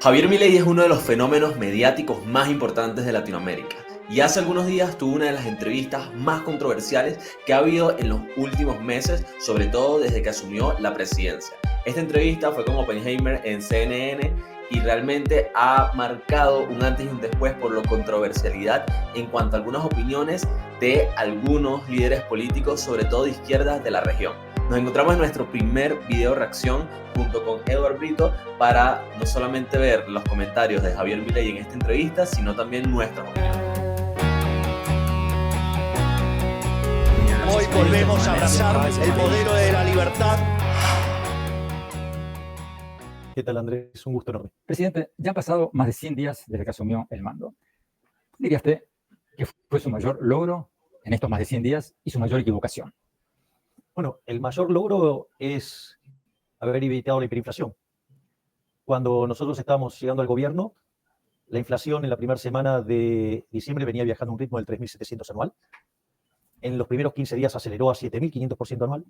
Javier Milei es uno de los fenómenos mediáticos más importantes de Latinoamérica y hace algunos días tuvo una de las entrevistas más controversiales que ha habido en los últimos meses, sobre todo desde que asumió la presidencia. Esta entrevista fue con Oppenheimer en CNN y realmente ha marcado un antes y un después por la controversialidad en cuanto a algunas opiniones de algunos líderes políticos, sobre todo de izquierdas de la región. Nos encontramos en nuestro primer video reacción junto con Eduard Brito para no solamente ver los comentarios de Javier Milei en esta entrevista, sino también nuestras opiniones. Hoy volvemos a abrazar el modelo de la libertad. ¿Qué tal, Andrés? Un gusto enorme. Presidente, ya han pasado más de 100 días desde que asumió el mando. ¿Diría usted que fue su mayor logro en estos más de 100 días y su mayor equivocación? Bueno, el mayor logro es haber evitado la hiperinflación. Cuando nosotros estábamos llegando al gobierno, la inflación en la primera semana de diciembre venía viajando a un ritmo del 3.700 anual. En los primeros 15 días aceleró a 7.500% anual.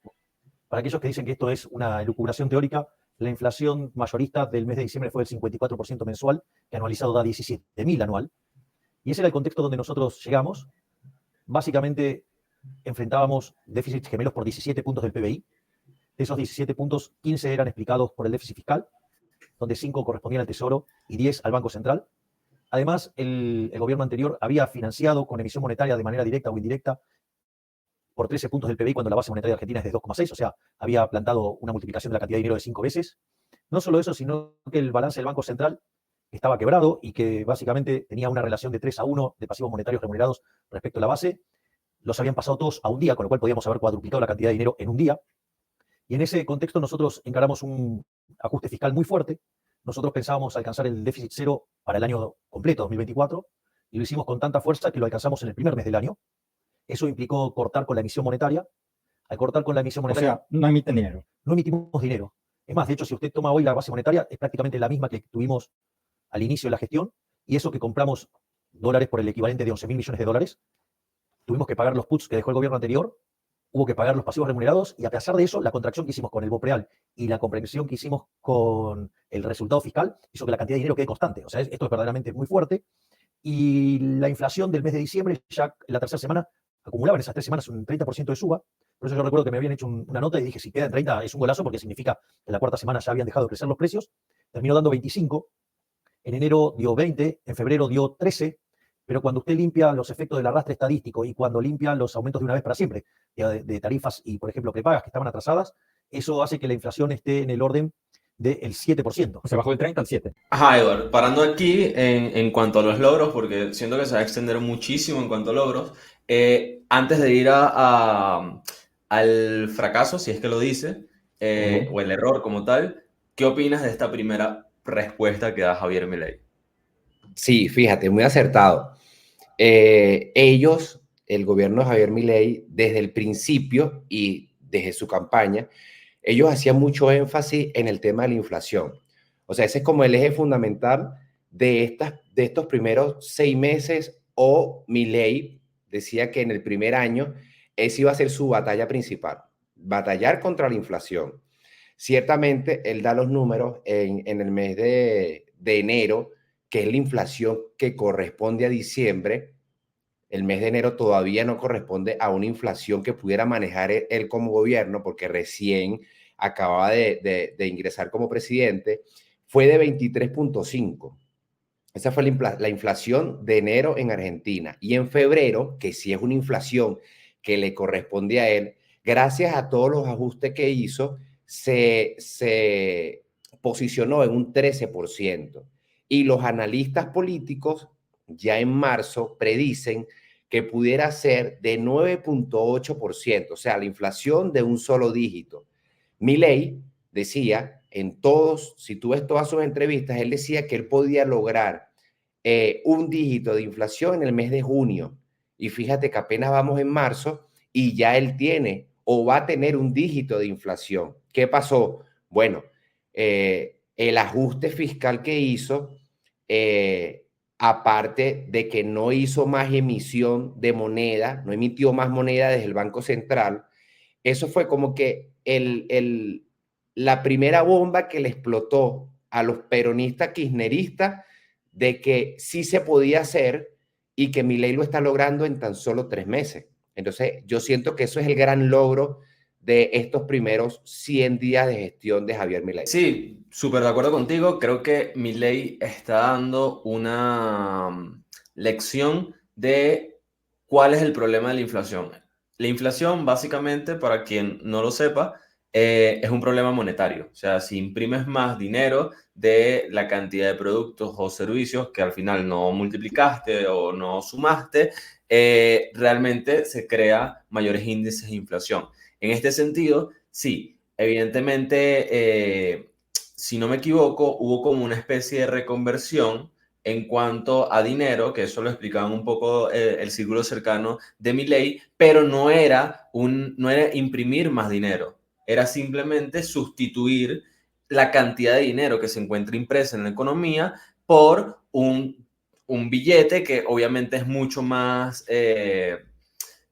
Para aquellos que dicen que esto es una elucubración teórica, la inflación mayorista del mes de diciembre fue del 54% mensual, que anualizado da 17.000 anual. Y ese era el contexto donde nosotros llegamos. Básicamente enfrentábamos déficits gemelos por 17 puntos del PBI. De esos 17 puntos, 15 eran explicados por el déficit fiscal, donde 5 correspondían al Tesoro y 10 al Banco Central. Además, el gobierno anterior había financiado con emisión monetaria de manera directa o indirecta por 13 puntos del PBI cuando la base monetaria argentina es de 2,6, o sea, había plantado una multiplicación de la cantidad de dinero de 5 veces. No solo eso, sino que el balance del Banco Central estaba quebrado y que básicamente tenía una relación de 3-1 de pasivos monetarios remunerados respecto a la base. Los habían pasado todos a un día, con lo cual podíamos haber cuadruplicado la cantidad de dinero en un día. Y en ese contexto nosotros encaramos un ajuste fiscal muy fuerte. Nosotros pensábamos alcanzar el déficit cero para el año completo, 2024, y lo hicimos con tanta fuerza que lo alcanzamos en el primer mes del año. Eso implicó cortar con la emisión monetaria. Al cortar con la emisión monetaria... O sea, no emiten dinero. No emitimos dinero. Es más, de hecho, si usted toma hoy la base monetaria, es prácticamente la misma que tuvimos al inicio de la gestión, y eso que compramos dólares por el equivalente de 11.000 millones de dólares. Tuvimos que pagar los puts que dejó el gobierno anterior, hubo que pagar los pasivos remunerados, y a pesar de eso, la contracción que hicimos con el BOPREAL y la comprensión que hicimos con el resultado fiscal hizo que la cantidad de dinero quede constante. O sea, esto es verdaderamente muy fuerte. Y la inflación del mes de diciembre, ya en la tercera semana, acumulaba en esas 3 semanas un 30% de suba. Por eso yo recuerdo que me habían hecho una nota y dije, si queda en 30 es un golazo, porque significa que en la cuarta semana ya habían dejado de crecer los precios. Terminó dando 25, en enero dio 20, en febrero dio 13, pero cuando usted limpia los efectos del arrastre estadístico y cuando limpia los aumentos de una vez para siempre de tarifas y, por ejemplo, prepagas que estaban atrasadas, eso hace que la inflación esté en el orden del 7%. O sea, bajó del 30 al 7. Ajá, Eduard, parando aquí en cuanto a los logros, porque siento que se va a extender muchísimo en cuanto a logros, antes de ir al fracaso, si es que lo dice, o el error como tal, ¿qué opinas de esta primera respuesta que da Javier Milei? Sí, fíjate, muy acertado. Ellos, el gobierno de Javier Milei, desde el principio y desde su campaña, ellos hacían mucho énfasis en el tema de la inflación. O sea, ese es como el eje fundamental de estos primeros 6 meses, o Milei decía que en el primer año esa iba a ser su batalla principal, batallar contra la inflación. Ciertamente, él da los números en el mes de enero, que es la inflación que corresponde a diciembre. El mes de enero todavía no corresponde a una inflación que pudiera manejar él como gobierno, porque recién acababa de ingresar como presidente. Fue de 23.5. Esa fue la inflación de enero en Argentina. Y en febrero, que sí es una inflación que le corresponde a él, gracias a todos los ajustes que hizo, se posicionó en un 13%. Y los analistas políticos ya en marzo predicen que pudiera ser de 9.8%, o sea, la inflación de un solo dígito. Milei decía si tú ves todas sus entrevistas, él decía que él podía lograr un dígito de inflación en el mes de junio. Y fíjate que apenas vamos en marzo y ya él tiene o va a tener un dígito de inflación. ¿Qué pasó? Bueno, el ajuste fiscal que hizo, aparte de que no hizo más emisión de moneda, no emitió más moneda desde el Banco Central, eso fue como que la primera bomba que le explotó a los peronistas kirchneristas de que sí se podía hacer y que Milei lo está logrando en tan solo 3 meses. Entonces, yo siento que eso es el gran logro de estos primeros 100 días de gestión de Javier Milei. Sí, súper de acuerdo contigo. Creo que Milei está dando una lección de cuál es el problema de la inflación. La inflación, básicamente, para quien no lo sepa, es un problema monetario. O sea, si imprimes más dinero de la cantidad de productos o servicios que al final no multiplicaste o no sumaste, realmente se crea mayores índices de inflación. En este sentido, sí, evidentemente, si no me equivoco, hubo como una especie de reconversión en cuanto a dinero, que eso lo explicaban un poco el círculo cercano de Milei, pero no era imprimir más dinero, era simplemente sustituir la cantidad de dinero que se encuentra impresa en la economía por un billete que obviamente es mucho más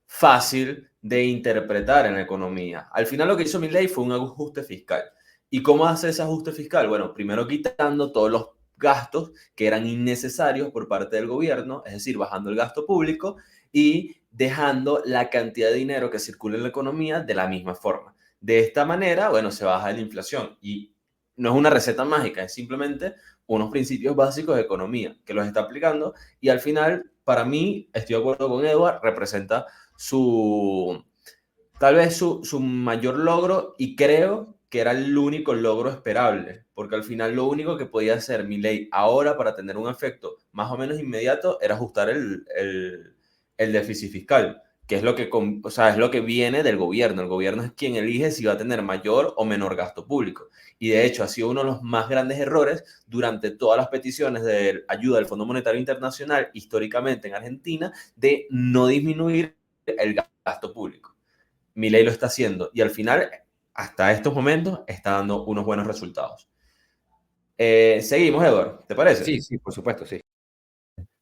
fácil de interpretar en la economía. Al final lo que hizo Milei fue un ajuste fiscal. ¿Y cómo hace ese ajuste fiscal? Bueno, primero quitando todos los gastos que eran innecesarios por parte del gobierno, es decir, bajando el gasto público y dejando la cantidad de dinero que circula en la economía de la misma forma. De esta manera, bueno, se baja la inflación y no es una receta mágica, es simplemente unos principios básicos de economía que los está aplicando y al final, para mí, estoy de acuerdo con Edward, representa tal vez su mayor logro y creo que era el único logro esperable, porque al final lo único que podía hacer Milei ahora para tener un efecto más o menos inmediato era ajustar el déficit fiscal, que es lo que, o sea, es lo que viene del gobierno. El gobierno es quien elige si va a tener mayor o menor gasto público. Y de hecho ha sido uno de los más grandes errores durante todas las peticiones de ayuda del Fondo Monetario Internacional históricamente en Argentina de no disminuir el gasto público. Milei lo está haciendo y al final, hasta estos momentos, está dando unos buenos resultados. Seguimos, Edward, ¿te parece? Sí, sí, por supuesto, sí.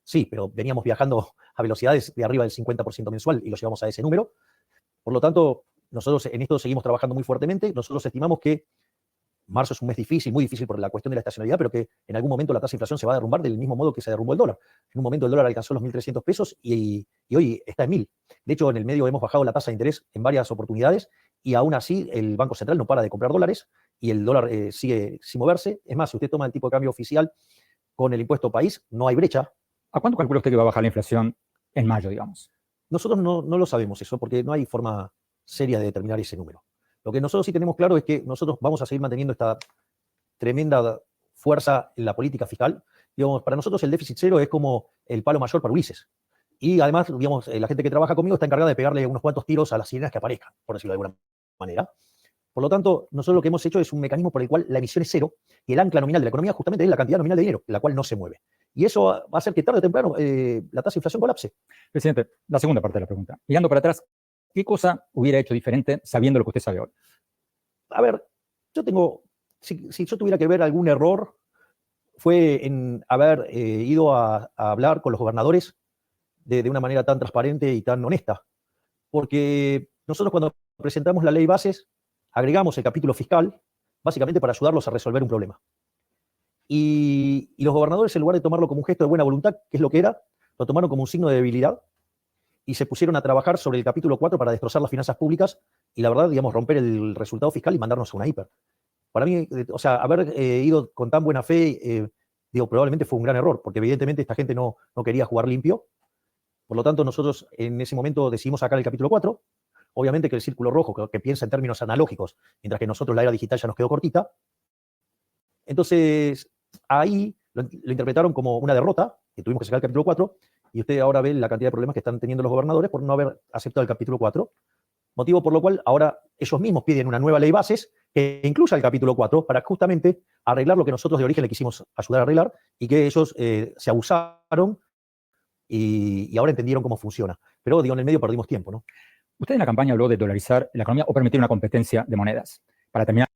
Sí, pero veníamos viajando a velocidades de arriba del 50% mensual y lo llevamos a ese número. Por lo tanto, nosotros en esto seguimos trabajando muy fuertemente. Nosotros estimamos que marzo es un mes difícil, muy difícil por la cuestión de la estacionalidad, pero que en algún momento la tasa de inflación se va a derrumbar del mismo modo que se derrumbó el dólar. En un momento el dólar alcanzó los 1.300 pesos y hoy está en 1.000. De hecho, en el medio hemos bajado la tasa de interés en varias oportunidades y aún así el Banco Central no para de comprar dólares y el dólar sigue sin moverse. Es más, si usted toma el tipo de cambio oficial con el impuesto país, no hay brecha. ¿A cuánto calcula usted que va a bajar la inflación en mayo, digamos? Nosotros no lo sabemos eso porque no hay forma seria de determinar ese número. Lo que nosotros sí tenemos claro es que nosotros vamos a seguir manteniendo esta tremenda fuerza en la política fiscal. Digamos, para nosotros el déficit cero es como el palo mayor para Ulises. Y además, digamos, la gente que trabaja conmigo está encargada de pegarle unos cuantos tiros a las sirenas que aparezcan, por decirlo de alguna manera. Por lo tanto, nosotros lo que hemos hecho es un mecanismo por el cual la emisión es cero y el ancla nominal de la economía justamente es la cantidad nominal de dinero, la cual no se mueve. Y eso va a hacer que tarde o temprano la tasa de inflación colapse. Presidente, la segunda parte de la pregunta. Mirando para atrás, ¿qué cosa hubiera hecho diferente sabiendo lo que usted sabe hoy? A ver, yo tengo, si yo tuviera que ver algún error, fue en haber ido a hablar con los gobernadores de una manera tan transparente y tan honesta. Porque nosotros cuando presentamos la ley bases, agregamos el capítulo fiscal, básicamente para ayudarlos a resolver un problema. Y los gobernadores, en lugar de tomarlo como un gesto de buena voluntad, que es lo que era, lo tomaron como un signo de debilidad y se pusieron a trabajar sobre el capítulo 4 para destrozar las finanzas públicas y la verdad, digamos, romper el resultado fiscal y mandarnos a una hiper. Para mí, o sea, haber ido con tan buena fe, digo, probablemente fue un gran error, porque evidentemente esta gente no quería jugar limpio. Por lo tanto, nosotros en ese momento decidimos sacar el capítulo 4. Obviamente que el círculo rojo, que piensa en términos analógicos, mientras que nosotros la era digital ya nos quedó cortita. Entonces, ahí lo interpretaron como una derrota, que tuvimos que sacar el capítulo 4, y usted ahora ve la cantidad de problemas que están teniendo los gobernadores por no haber aceptado el capítulo 4, motivo por lo cual ahora ellos mismos piden una nueva ley bases que incluya el capítulo 4 para justamente arreglar lo que nosotros de origen le quisimos ayudar a arreglar y que ellos se abusaron y ahora entendieron cómo funciona. Pero, digo, en el medio perdimos tiempo, ¿no? Usted en la campaña habló de dolarizar la economía o permitir una competencia de monedas. Para terminar.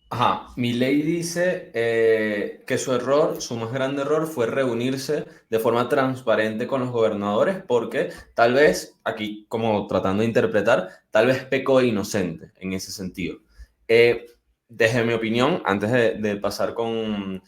Ajá, Milei dice que su más grande error fue reunirse de forma transparente con los gobernadores porque tal vez, aquí como tratando de interpretar, tal vez pecó de inocente en ese sentido. desde mi opinión, antes de pasar con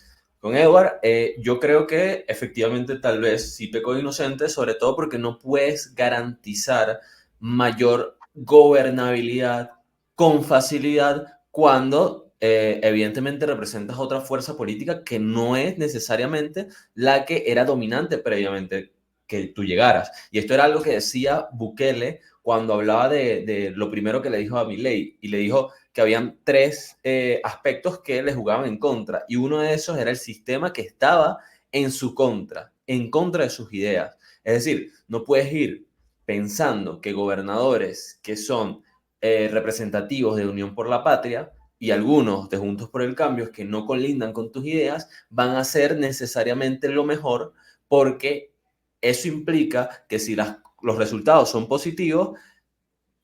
Edward, yo creo que efectivamente tal vez sí pecó de inocente, sobre todo porque no puedes garantizar mayor gobernabilidad con facilidad cuando evidentemente representas otra fuerza política que no es necesariamente la que era dominante previamente que tú llegaras. Y esto era algo que decía Bukele cuando hablaba de lo primero que le dijo a Milei, y le dijo que habían tres aspectos que le jugaban en contra, y uno de esos era el sistema que estaba en contra de sus ideas. Es decir, no puedes ir pensando que gobernadores que son representativos de Unión por la Patria y algunos de Juntos por el Cambio que no colindan con tus ideas van a ser necesariamente lo mejor, porque eso implica que si los resultados son positivos,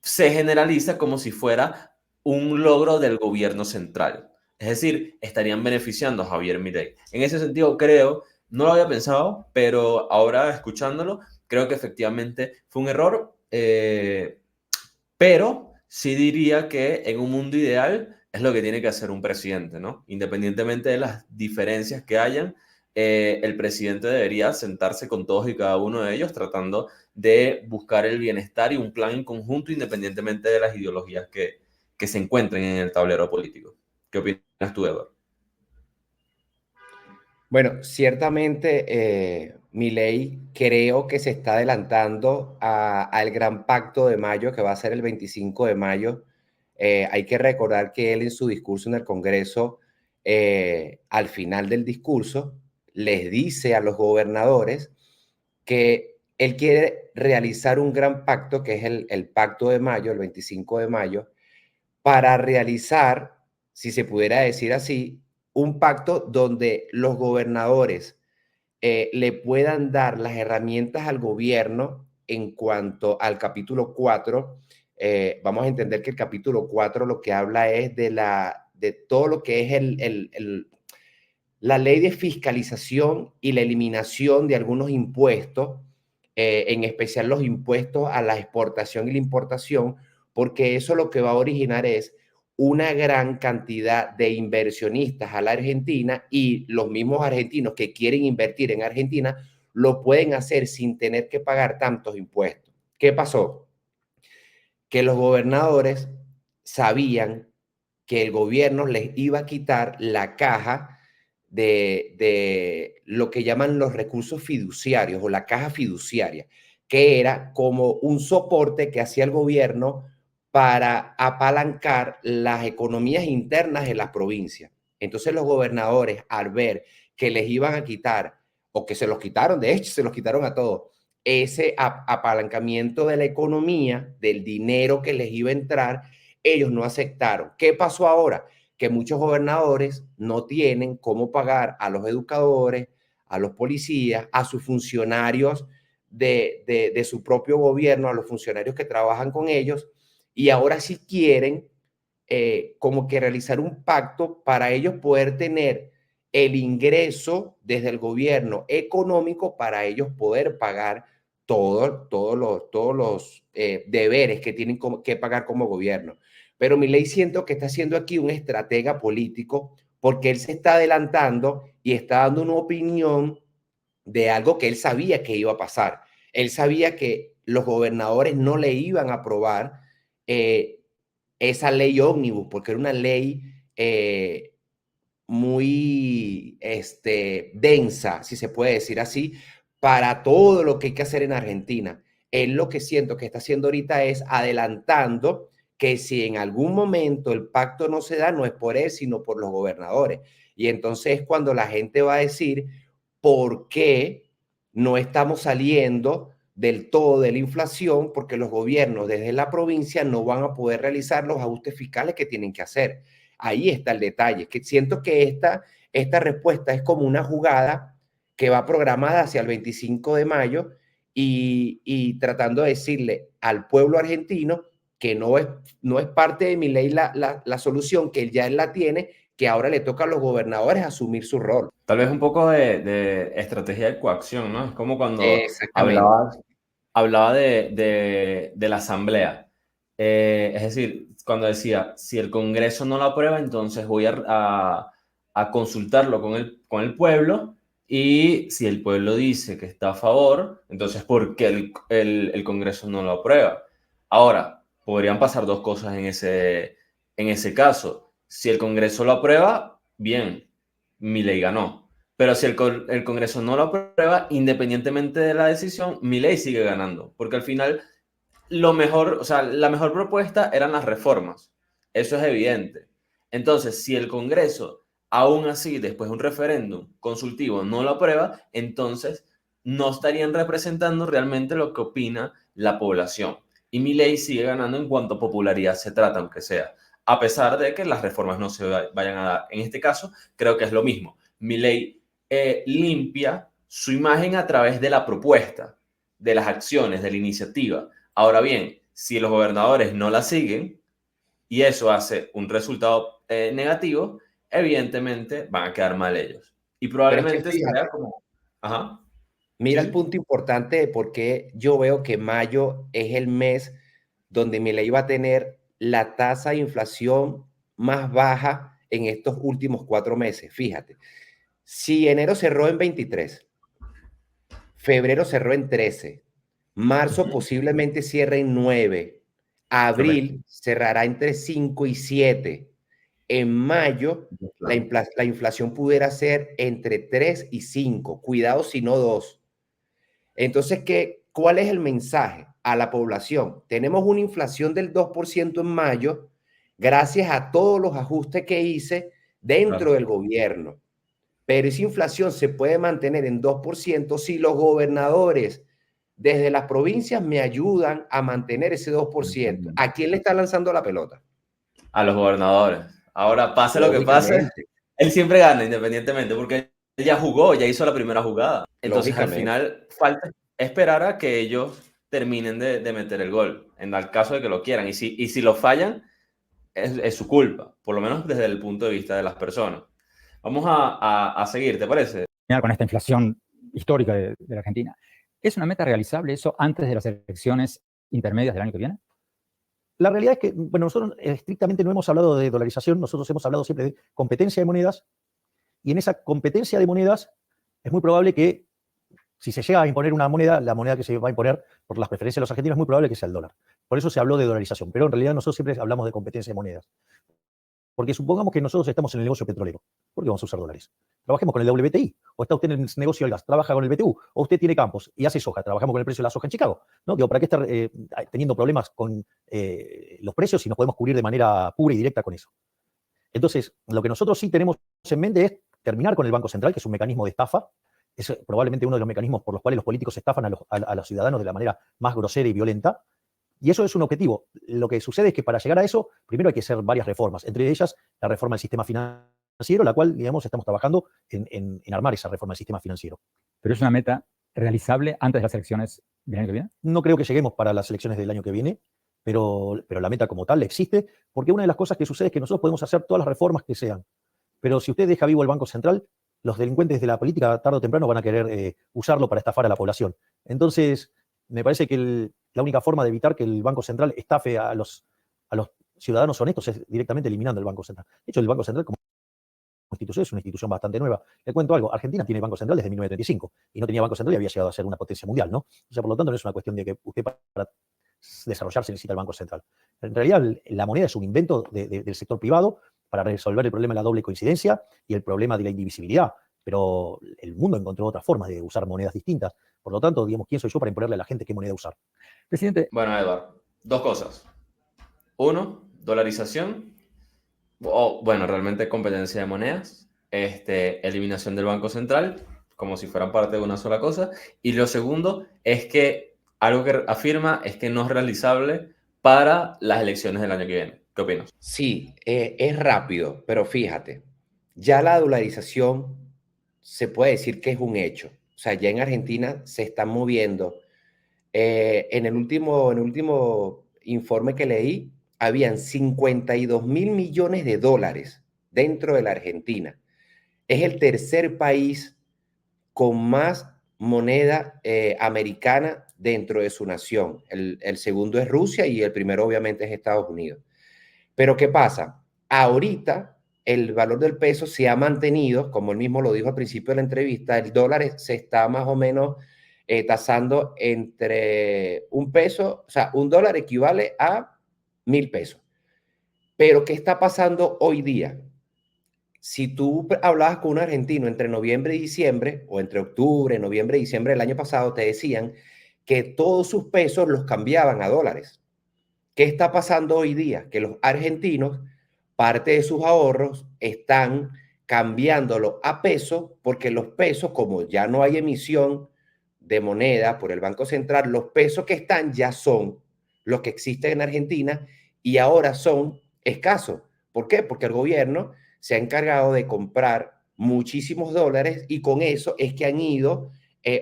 se generaliza como si fuera un logro del gobierno central. Es decir, estarían beneficiando a Javier Milei. En ese sentido, creo, no lo había pensado, pero ahora escuchándolo, creo que efectivamente fue un error, pero sí diría que en un mundo ideal es lo que tiene que hacer un presidente, ¿no? Independientemente de las diferencias que hayan, el presidente debería sentarse con todos y cada uno de ellos tratando de buscar el bienestar y un plan en conjunto independientemente de las ideologías que se encuentren en el tablero político. ¿Qué opinas tú, Eduardo? Bueno, ciertamente Milei creo que se está adelantando al gran pacto de mayo, que va a ser el 25 de mayo. Hay que recordar que él en su discurso en el Congreso, al final del discurso, les dice a los gobernadores que él quiere realizar un gran pacto, que es el pacto de mayo, el 25 de mayo, para realizar, si se pudiera decir así, un pacto donde los gobernadores le puedan dar las herramientas al gobierno en cuanto al capítulo 4. Vamos a entender que el capítulo 4 lo que habla es de todo lo que es la ley de fiscalización y la eliminación de algunos impuestos, en especial los impuestos a la exportación y la importación, porque eso lo que va a originar es una gran cantidad de inversionistas a la Argentina, y los mismos argentinos que quieren invertir en Argentina lo pueden hacer sin tener que pagar tantos impuestos. ¿Qué pasó? Que los gobernadores sabían que el gobierno les iba a quitar la caja de lo que llaman los recursos fiduciarios o la caja fiduciaria, que era como un soporte que hacía el gobierno para apalancar las economías internas de las provincias. Entonces los gobernadores, al ver que les iban a quitar, o que se los quitaron, de hecho se los quitaron a todos, ese apalancamiento de la economía, del dinero que les iba a entrar, ellos no aceptaron. ¿Qué pasó ahora? Que muchos gobernadores no tienen cómo pagar a los educadores, a los policías, a sus funcionarios de su propio gobierno, a los funcionarios que trabajan con ellos, y ahora sí quieren como que realizar un pacto para ellos poder tener el ingreso desde el gobierno económico para ellos poder pagar todos los deberes que tienen que pagar como gobierno. Pero Milei siento que está siendo aquí un estratega político, porque él se está adelantando y está dando una opinión de algo que él sabía que iba a pasar. Él sabía que los gobernadores no le iban a aprobar esa ley ómnibus, porque era una ley muy densa, si se puede decir así, para todo lo que hay que hacer en Argentina. Él lo que siento que está haciendo ahorita es adelantando que si en algún momento el pacto no se da, no es por él, sino por los gobernadores. Y entonces cuando la gente va a decir, ¿por qué no estamos saliendo del todo de la inflación? Porque los gobiernos desde la provincia no van a poder realizar los ajustes fiscales que tienen que hacer. Ahí está el detalle, que siento que esta respuesta es como una jugada que va programada hacia el 25 de mayo y tratando de decirle al pueblo argentino que no es parte de Milei la solución, que él ya la tiene, que ahora le toca a los gobernadores asumir su rol. Tal vez un poco de estrategia de coacción, ¿no? Es como cuando Exactamente. hablaba de la asamblea. Es decir, cuando decía, si el Congreso no lo aprueba, entonces voy a consultarlo con el pueblo, y si el pueblo dice que está a favor, entonces ¿por qué el Congreso no lo aprueba? Ahora, podrían pasar dos cosas en ese caso. Si el Congreso lo aprueba, bien, Milei ganó. Pero si el Congreso no lo aprueba, independientemente de la decisión, Milei sigue ganando. Porque al final, lo mejor, o sea, la mejor propuesta eran las reformas. Eso es evidente. Entonces, si el Congreso, aún así, después de un referéndum consultivo, no lo aprueba, entonces no estarían representando realmente lo que opina la población. Y Milei sigue ganando en cuanto a popularidad se trata, aunque sea. A pesar de que las reformas no se vayan a dar. En este caso, creo que es lo mismo. Milei limpia su imagen a través de la propuesta, de las acciones, de la iniciativa. Ahora bien, si los gobernadores no la siguen y eso hace un resultado negativo, evidentemente van a quedar mal ellos. Y Pero es que probablemente se fíjate, vea como... Ajá. mira Sí, el sí. punto importante de por qué yo veo que mayo es el mes donde Milei va a tener la tasa de inflación más baja en estos últimos 4 meses. Fíjate, si enero cerró en 23, febrero cerró en 13, marzo Ujú. posiblemente cierre en 9, Correcto. abril cerrará entre 5 y 7. En mayo Claro. la inflación pudiera ser entre 3 y 5, cuidado si no 2. Entonces, ¿cuál es el mensaje a la población? Tenemos una inflación del 2% en mayo gracias a todos los ajustes que hice dentro Claro. del gobierno. Pero esa inflación se puede mantener en 2% si los gobernadores desde las provincias me ayudan a mantener ese 2%. ¿A quién le está lanzando la pelota? A los gobernadores. Ahora, pase lo que pase, Lógicamente, él siempre gana independientemente, porque él ya jugó, ya hizo la primera jugada. Entonces, al lógicamente. final, falta esperar a que ellos terminen de meter el gol, en el caso de que lo quieran. Y si lo fallan, es su culpa, por lo menos desde el punto de vista de las personas. Vamos a seguir, ¿te parece? Con esta inflación histórica de la Argentina. ¿Es una meta realizable eso antes de las elecciones intermedias del año que viene? La realidad es que, bueno, nosotros estrictamente no hemos hablado de dolarización, nosotros hemos hablado siempre de competencia de monedas, y en esa competencia de monedas es muy probable que, si se llega a imponer una moneda, la moneda que se va a imponer por las preferencias de los argentinos es muy probable que sea el dólar. Por eso se habló de dolarización, pero en realidad nosotros siempre hablamos de competencia de monedas. Porque supongamos que nosotros estamos en el negocio petrolero. ¿Por qué vamos a usar dólares? Trabajemos con el WTI. O está usted en el negocio del gas, trabaja con el BTU. O usted tiene campos y hace soja, trabajamos con el precio de la soja en Chicago. ¿No? Digo, ¿para qué estar teniendo problemas con los precios si nos podemos cubrir de manera pura y directa con eso? Entonces, lo que nosotros sí tenemos en mente es terminar con el Banco Central, que es un mecanismo de estafa. Es probablemente uno de los mecanismos por los cuales los políticos estafan a los ciudadanos de la manera más grosera y violenta. Y eso es un objetivo. Lo que sucede es que para llegar a eso, primero hay que hacer varias reformas, entre ellas la reforma del sistema financiero, la cual, digamos, estamos trabajando en armar esa reforma del sistema financiero. ¿Pero es una meta realizable antes de las elecciones del año que viene? No creo que lleguemos para las elecciones del año que viene, pero la meta como tal existe, porque una de las cosas que sucede es que nosotros podemos hacer todas las reformas que sean, pero si usted deja vivo el Banco Central, los delincuentes de la política tarde o temprano van a querer usarlo para estafar a la población. Entonces, me parece que la única forma de evitar que el Banco Central estafe a los ciudadanos honestos es directamente eliminando el Banco Central. De hecho, el Banco Central como institución es una institución bastante nueva. Le cuento algo, Argentina tiene Banco Central desde 1935 y no tenía Banco Central y había llegado a ser una potencia mundial, ¿no? O sea, por lo tanto, no es una cuestión de que usted para desarrollarse necesita el Banco Central. En realidad, la moneda es un invento del sector privado para resolver el problema de la doble coincidencia y el problema de la indivisibilidad. Pero el mundo encontró otras formas de usar monedas distintas. Por lo tanto, digamos, ¿quién soy yo para imponerle a la gente qué moneda usar? Presidente. Bueno, Eduardo, dos cosas. Uno, dolarización. O, bueno, realmente competencia de monedas. Eliminación del Banco Central, como si fueran parte de una sola cosa. Y lo segundo es que algo que afirma es que no es realizable para las elecciones del año que viene. ¿Qué opinas? Sí, es rápido, pero fíjate, ya la dolarización se puede decir que es un hecho. O sea, ya en Argentina se están moviendo. En el último informe que leí, habían 52.000 millones de dólares dentro de la Argentina. Es el tercer país con más moneda americana dentro de su nación. El segundo es Rusia y el primero obviamente es Estados Unidos. Pero ¿qué pasa? Ahorita el valor del peso se ha mantenido, como él mismo lo dijo al principio de la entrevista, el dólar se está más o menos tasando entre un peso, o sea, un dólar equivale a 1.000 pesos. Pero ¿qué está pasando hoy día? Si tú hablabas con un argentino entre noviembre y diciembre, o entre octubre, noviembre y diciembre del año pasado, te decían que todos sus pesos los cambiaban a dólares. ¿Qué está pasando hoy día? Que los argentinos, parte de sus ahorros, están cambiándolo a peso, porque los pesos, como ya no hay emisión de moneda por el Banco Central, los pesos que están ya son los que existen en Argentina y ahora son escasos. ¿Por qué? Porque el gobierno se ha encargado de comprar muchísimos dólares y con eso es que han ido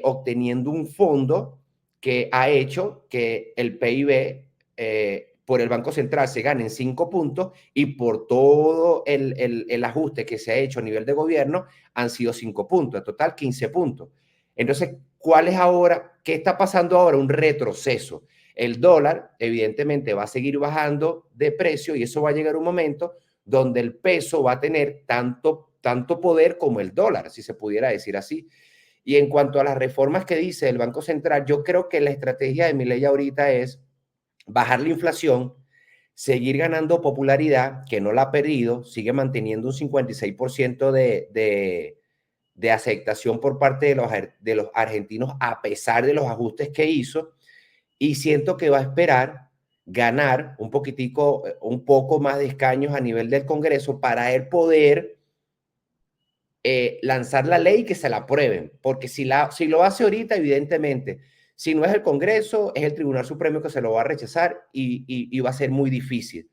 obteniendo un fondo que ha hecho que el PIB por el Banco Central se ganen 5 puntos y por todo el ajuste que se ha hecho a nivel de gobierno han sido 5 puntos, en total 15 puntos. Entonces, ¿cuál es ahora? ¿Qué está pasando ahora? Un retroceso. El dólar, evidentemente, va a seguir bajando de precio y eso va a llegar a un momento donde el peso va a tener tanto poder como el dólar, si se pudiera decir así. Y en cuanto a las reformas que dice el Banco Central, yo creo que la estrategia de Milei ahorita es bajar la inflación, seguir ganando popularidad, que no la ha perdido, sigue manteniendo un 56% de aceptación por parte de los argentinos a pesar de los ajustes que hizo, y siento que va a esperar ganar un poco más de escaños a nivel del Congreso para él poder lanzar la ley y que se la aprueben, porque si lo hace ahorita, evidentemente, si no es el Congreso, es el Tribunal Supremo que se lo va a rechazar y va a ser muy difícil.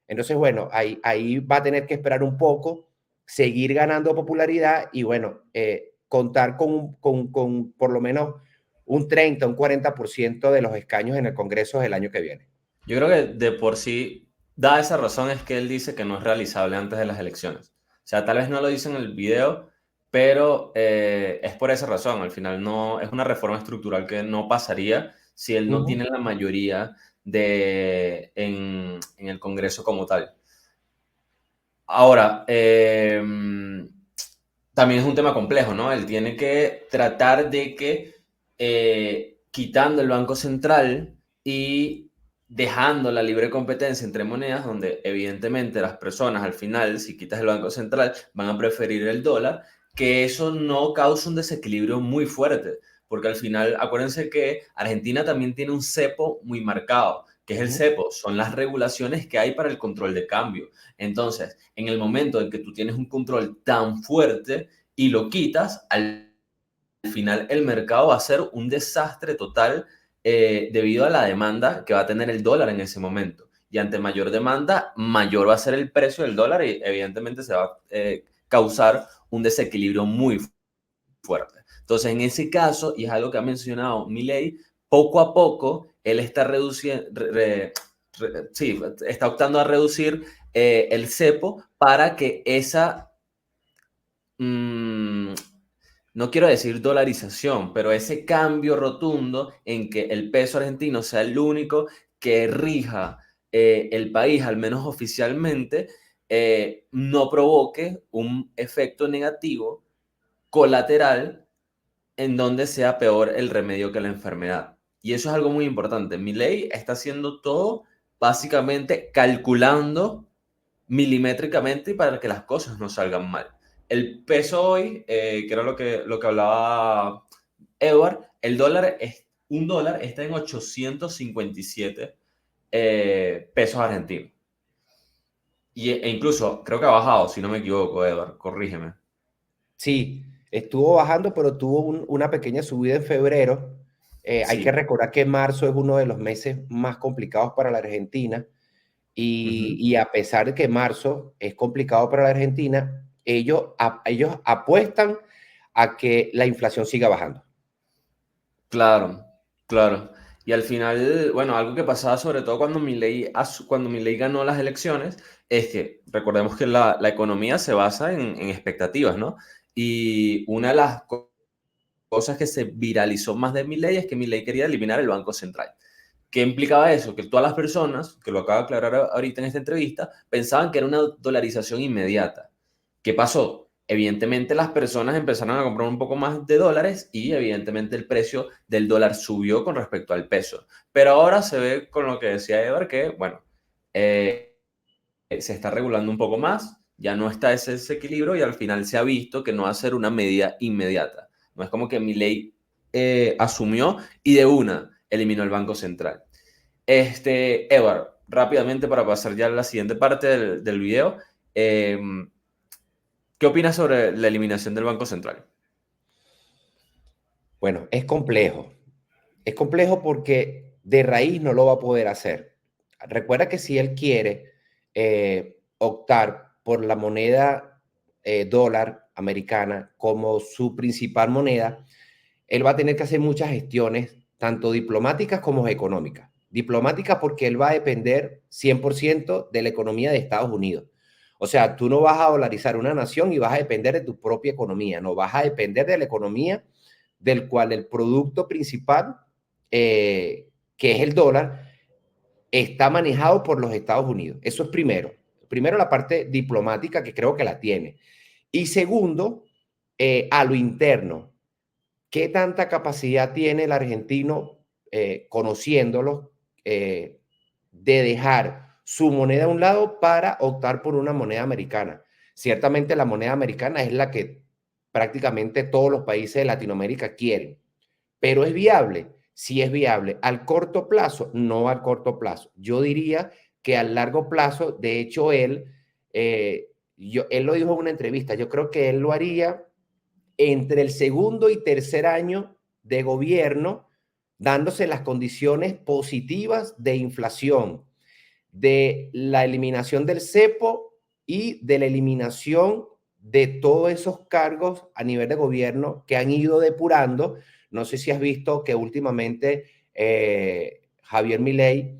Entonces, bueno, ahí va a tener que esperar un poco, seguir ganando popularidad y, bueno, contar con por lo menos un 30, un 40% de los escaños en el Congreso el año que viene. Yo creo que de por sí, da esa razón, es que él dice que no es realizable antes de las elecciones. O sea, tal vez no lo dice en el video, pero es por esa razón. Al final no es una reforma estructural que no pasaría si él no tiene la mayoría en el Congreso como tal. Ahora, también es un tema complejo, ¿no? Él tiene que tratar de que quitando el Banco Central y dejando la libre competencia entre monedas, donde evidentemente las personas al final, si quitas el Banco Central, van a preferir el dólar, que eso no causa un desequilibrio muy fuerte, porque al final, acuérdense que Argentina también tiene un cepo muy marcado, que es el cepo, son las regulaciones que hay para el control de cambio. Entonces, en el momento en que tú tienes un control tan fuerte y lo quitas, al final el mercado va a ser un desastre total debido a la demanda que va a tener el dólar en ese momento. Y ante mayor demanda, mayor va a ser el precio del dólar y evidentemente se va a causar un desequilibrio muy fuerte. Entonces, en ese caso, y es algo que ha mencionado Milei, poco a poco él está reduciendo, está optando a reducir el cepo para que esa, no quiero decir dolarización, pero ese cambio rotundo en que el peso argentino sea el único que rija el país, al menos oficialmente, no provoque un efecto negativo colateral en donde sea peor el remedio que la enfermedad. Y eso es algo muy importante. Milei está haciendo todo básicamente calculando milimétricamente para que las cosas no salgan mal. El peso hoy, que era lo que hablaba Edward, un dólar está en 857 pesos argentinos. E incluso creo que ha bajado, si no me equivoco, Edward, corrígeme. Sí, estuvo bajando, pero tuvo una pequeña subida en febrero. Hay que recordar que marzo es uno de los meses más complicados para la Argentina y a pesar de que marzo es complicado para la Argentina, ellos apuestan a que la inflación siga bajando. Claro, claro. Y al final, bueno, algo que pasaba sobre todo cuando Milei ganó las elecciones es que recordemos que la economía se basa en expectativas, ¿no? Y una de las cosas que se viralizó más de Milei es que Milei quería eliminar el Banco Central. ¿Qué implicaba eso? Que todas las personas, que lo acaba de aclarar ahorita en esta entrevista, pensaban que era una dolarización inmediata. ¿Qué pasó? Evidentemente las personas empezaron a comprar un poco más de dólares y evidentemente el precio del dólar subió con respecto al peso. Pero ahora se ve con lo que decía Edward que, bueno, se está regulando un poco más, ya no está ese desequilibrio y al final se ha visto que no va a ser una medida inmediata. No es como que Milei asumió y de una eliminó el Banco Central. Edward, rápidamente para pasar ya a la siguiente parte del video, ¿qué opinas sobre la eliminación del Banco Central? Bueno, es complejo. Es complejo porque de raíz no lo va a poder hacer. Recuerda que si él quiere optar por la moneda dólar americana como su principal moneda, él va a tener que hacer muchas gestiones, tanto diplomáticas como económicas. Diplomáticas porque él va a depender 100% de la economía de Estados Unidos. O sea, tú no vas a dolarizar una nación y vas a depender de tu propia economía, no vas a depender de la economía del cual el producto principal, que es el dólar, está manejado por los Estados Unidos. Eso es primero. Primero la parte diplomática, que creo que la tiene. Y segundo, a lo interno. ¿Qué tanta capacidad tiene el argentino, conociéndolo, de dejar su moneda a un lado para optar por una moneda americana? Ciertamente la moneda americana es la que prácticamente todos los países de Latinoamérica quieren, pero ¿es viable? Sí es viable. ¿Al corto plazo? No al corto plazo. Yo diría que al largo plazo, de hecho, él lo dijo en una entrevista, yo creo que él lo haría entre el segundo y tercer año de gobierno, dándose las condiciones positivas de inflación, de la eliminación del cepo y de la eliminación de todos esos cargos a nivel de gobierno que han ido depurando. No sé si has visto que últimamente Javier Milei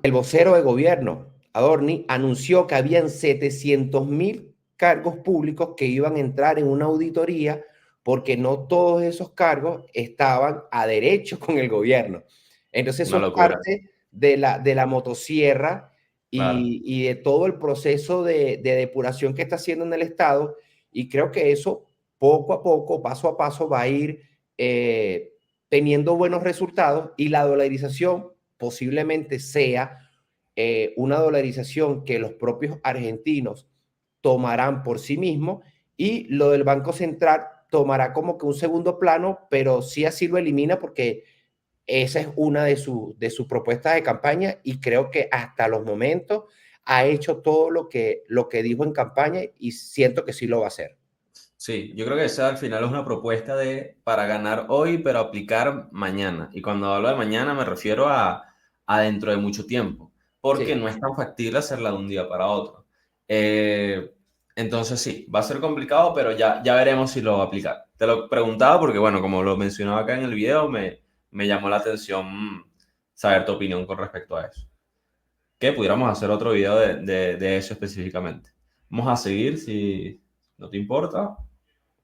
el vocero de gobierno, Adorni, anunció que habían 700.000 cargos públicos que iban a entrar en una auditoría porque no todos esos cargos estaban a derecho con el gobierno. Entonces eso es parte de la motosierra y de todo el proceso de depuración que está haciendo en el Estado, y creo que eso poco a poco, paso a paso, va a ir teniendo buenos resultados, y la dolarización posiblemente sea una dolarización que los propios argentinos tomarán por sí mismos, y lo del Banco Central tomará como que un segundo plano, pero sí así lo elimina porque esa es una de sus propuestas de campaña, y creo que hasta los momentos ha hecho todo lo que dijo en campaña, y siento que sí lo va a hacer. Sí, yo creo que esa al final es una propuesta para ganar hoy, pero aplicar mañana. Y cuando hablo de mañana me refiero a dentro de mucho tiempo, porque Sí. no es tan factible hacerla de un día para otro. Entonces sí, va a ser complicado, pero ya veremos si lo va a aplicar. Te lo preguntaba porque, bueno, como lo mencionaba acá en el video, me llamó la atención saber tu opinión con respecto a eso. Que pudiéramos hacer otro video de eso específicamente. Vamos a seguir, si no te importa.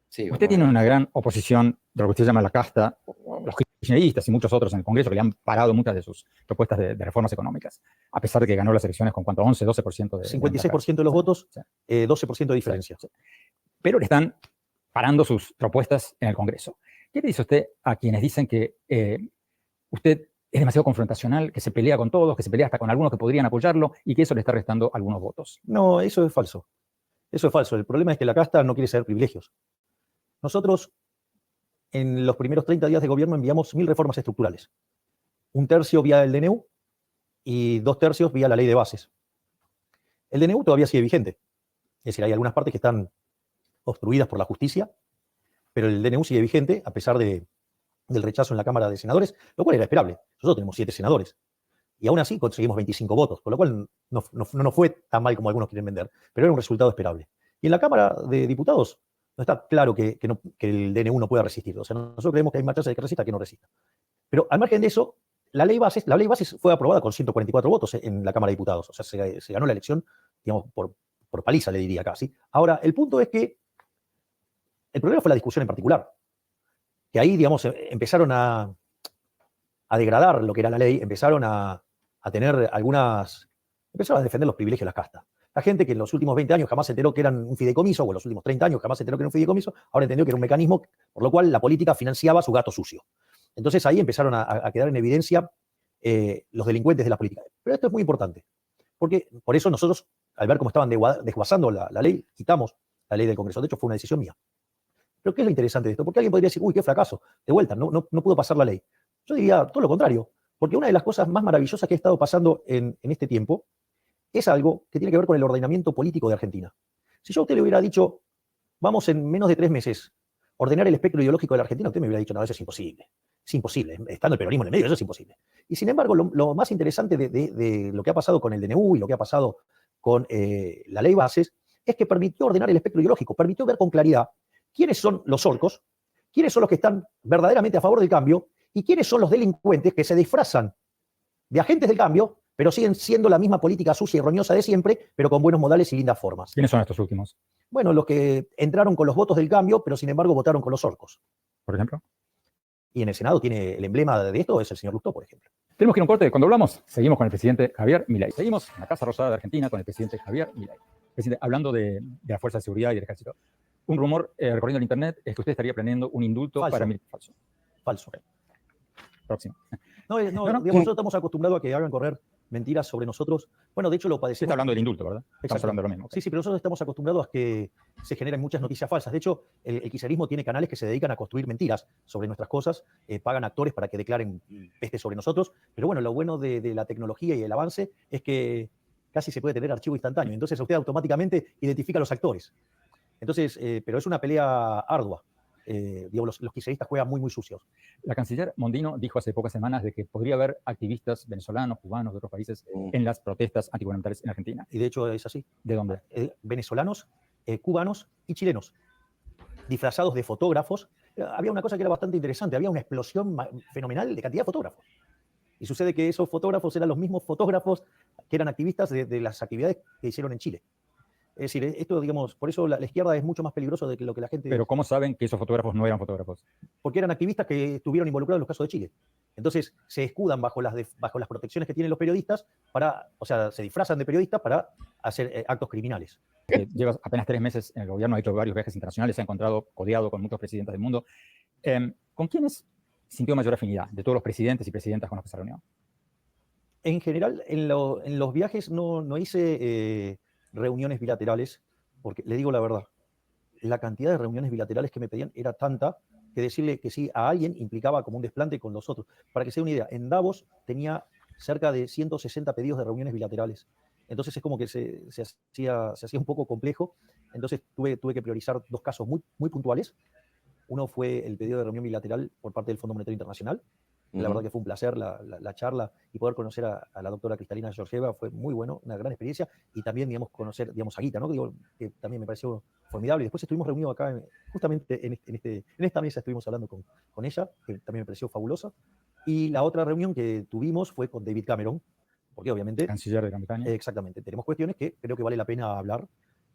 Sí, Usted tiene una gran oposición de lo que usted llama la casta, los kirchneristas y muchos otros en el Congreso que le han parado muchas de sus propuestas de reformas económicas, a pesar de que ganó las elecciones con cuánto, 11, 12% de 56% de los votos, 12% de diferencia. Pero le están parando sus propuestas en el Congreso. ¿Qué le dice usted a quienes dicen que usted es demasiado confrontacional, que se pelea con todos, que se pelea hasta con algunos que podrían apoyarlo y que eso le está restando algunos votos? No, eso es falso. Eso es falso. El problema es que la casta no quiere ceder privilegios. Nosotros, en los primeros 30 días de gobierno, enviamos 1000 reformas estructurales. 1/3 vía el DNU y 2/3 vía la ley de bases. El DNU todavía sigue vigente. Es decir, hay algunas partes que están obstruidas por la justicia, pero el DNU sigue vigente a pesar del rechazo en la Cámara de Senadores, lo cual era esperable. Nosotros tenemos 7 senadores. Y aún así conseguimos 25 votos, con lo cual no nos fue tan mal como algunos quieren vender, pero era un resultado esperable. Y en la Cámara de Diputados no está claro que el DNU no pueda resistir. O sea, nosotros creemos que hay más chance de que resista que no resista. Pero al margen de eso, la ley bases fue aprobada con 144 votos en la Cámara de Diputados. O sea, se ganó la elección, digamos, por paliza, le diría casi. Ahora, el punto es que el problema fue la discusión en particular. que ahí, digamos, empezaron a degradar lo que era la ley, empezaron a tener empezaron a defender los privilegios de las castas. La gente que en los últimos 20 años jamás se enteró que eran un fideicomiso, o en los últimos 30 años jamás se enteró que era un fideicomiso, ahora entendió que era un mecanismo por lo cual la política financiaba su gato sucio. Entonces ahí empezaron a quedar en evidencia los delincuentes de la política. Pero esto es muy importante, porque por eso nosotros, al ver cómo estaban desguazando la ley, quitamos la ley del Congreso. De hecho, fue una decisión mía. Pero ¿qué es lo interesante de esto? Porque alguien podría decir, uy, qué fracaso, de vuelta, no pudo pasar la ley. Yo diría todo lo contrario, porque una de las cosas más maravillosas que ha estado pasando en este tiempo es algo que tiene que ver con el ordenamiento político de Argentina. Si yo a usted le hubiera dicho, vamos en menos de 3 meses ordenar el espectro ideológico de la Argentina, usted me hubiera dicho, no, eso es imposible. Es imposible, estando el peronismo en el medio, eso es imposible. Y sin embargo, lo más interesante de lo que ha pasado con el DNU y lo que ha pasado con la ley Bases es que permitió ordenar el espectro ideológico, permitió ver con claridad quiénes son los orcos, quiénes son los que están verdaderamente a favor del cambio y quiénes son los delincuentes que se disfrazan de agentes del cambio, pero siguen siendo la misma política sucia y roñosa de siempre, pero con buenos modales y lindas formas. ¿Quiénes son estos últimos? Bueno, los que entraron con los votos del cambio, pero sin embargo votaron con los orcos. Por ejemplo. Y en el Senado tiene el emblema de esto, es el señor Lustó, por ejemplo. Tenemos que ir a un corte. Cuando hablamos, seguimos con el presidente Javier Milei. Seguimos en la Casa Rosada de Argentina con el presidente Javier Milei. Presidente, hablando de la Fuerza de Seguridad y del Ejército. Un rumor recorriendo el Internet es que usted estaría planeando un indulto para Milei. Falso. Falso. Okay. Próximo. No, digamos, nosotros estamos acostumbrados a que hagan correr mentiras sobre nosotros. Bueno, de hecho lo padecemos. Usted está hablando del indulto, ¿verdad? Estamos hablando de lo mismo. Sí, sí, pero nosotros estamos acostumbrados a que se generen muchas noticias falsas. De hecho, el kirchnerismo tiene canales que se dedican a construir mentiras sobre nuestras cosas, pagan actores para que declaren peste sobre nosotros, pero bueno, lo bueno de la tecnología y el avance es que casi se puede tener archivo instantáneo. Entonces usted automáticamente identifica a los actores. Entonces, pero es una pelea ardua. Digamos, los kirchneristas juegan muy, muy sucios. La canciller Mondino dijo hace pocas semanas de que podría haber activistas venezolanos, cubanos, de otros países en las protestas antigubernamentales en Argentina. Y de hecho es así. ¿De dónde? Venezolanos, cubanos y chilenos, disfrazados de fotógrafos. Había una cosa que era bastante interesante, había una explosión fenomenal de cantidad de fotógrafos. Y sucede que esos fotógrafos eran los mismos fotógrafos que eran activistas de las actividades que hicieron en Chile. Es decir, esto, digamos, por eso la izquierda es mucho más peligroso de lo que la gente... Pero ¿cómo saben que esos fotógrafos no eran fotógrafos? Porque eran activistas que estuvieron involucrados en los casos de Chile. Entonces se escudan bajo las protecciones que tienen los periodistas o sea, se disfrazan de periodistas para hacer actos criminales. Lleva apenas 3 meses en el gobierno, ha hecho varios viajes internacionales, se ha encontrado codeado con muchos presidentes del mundo. ¿Con quiénes sintió mayor afinidad de todos los presidentes y presidentas con los que se reunió? En general, en los viajes no hice reuniones bilaterales, porque le digo la verdad, la cantidad de reuniones bilaterales que me pedían era tanta que decirle que sí a alguien implicaba como un desplante con los otros. Para que se dé una idea, en Davos tenía cerca de 160 pedidos de reuniones bilaterales. Entonces es como que se hacía un poco complejo. Entonces tuve que priorizar 2 casos muy, muy puntuales. Uno fue el pedido de reunión bilateral por parte del Fondo Monetario Internacional. La verdad que fue un placer la charla y poder conocer a la doctora Cristalina Georgieva fue muy bueno, una gran experiencia. Y también, digamos, conocer, digamos, a Guita, ¿no? Que también me pareció formidable. Y después estuvimos reunidos acá, justamente en esta mesa estuvimos hablando con ella, que también me pareció fabulosa. Y la otra reunión que tuvimos fue con David Cameron, porque obviamente... Canciller de Gran Bretaña. Exactamente. Tenemos cuestiones que creo que vale la pena hablar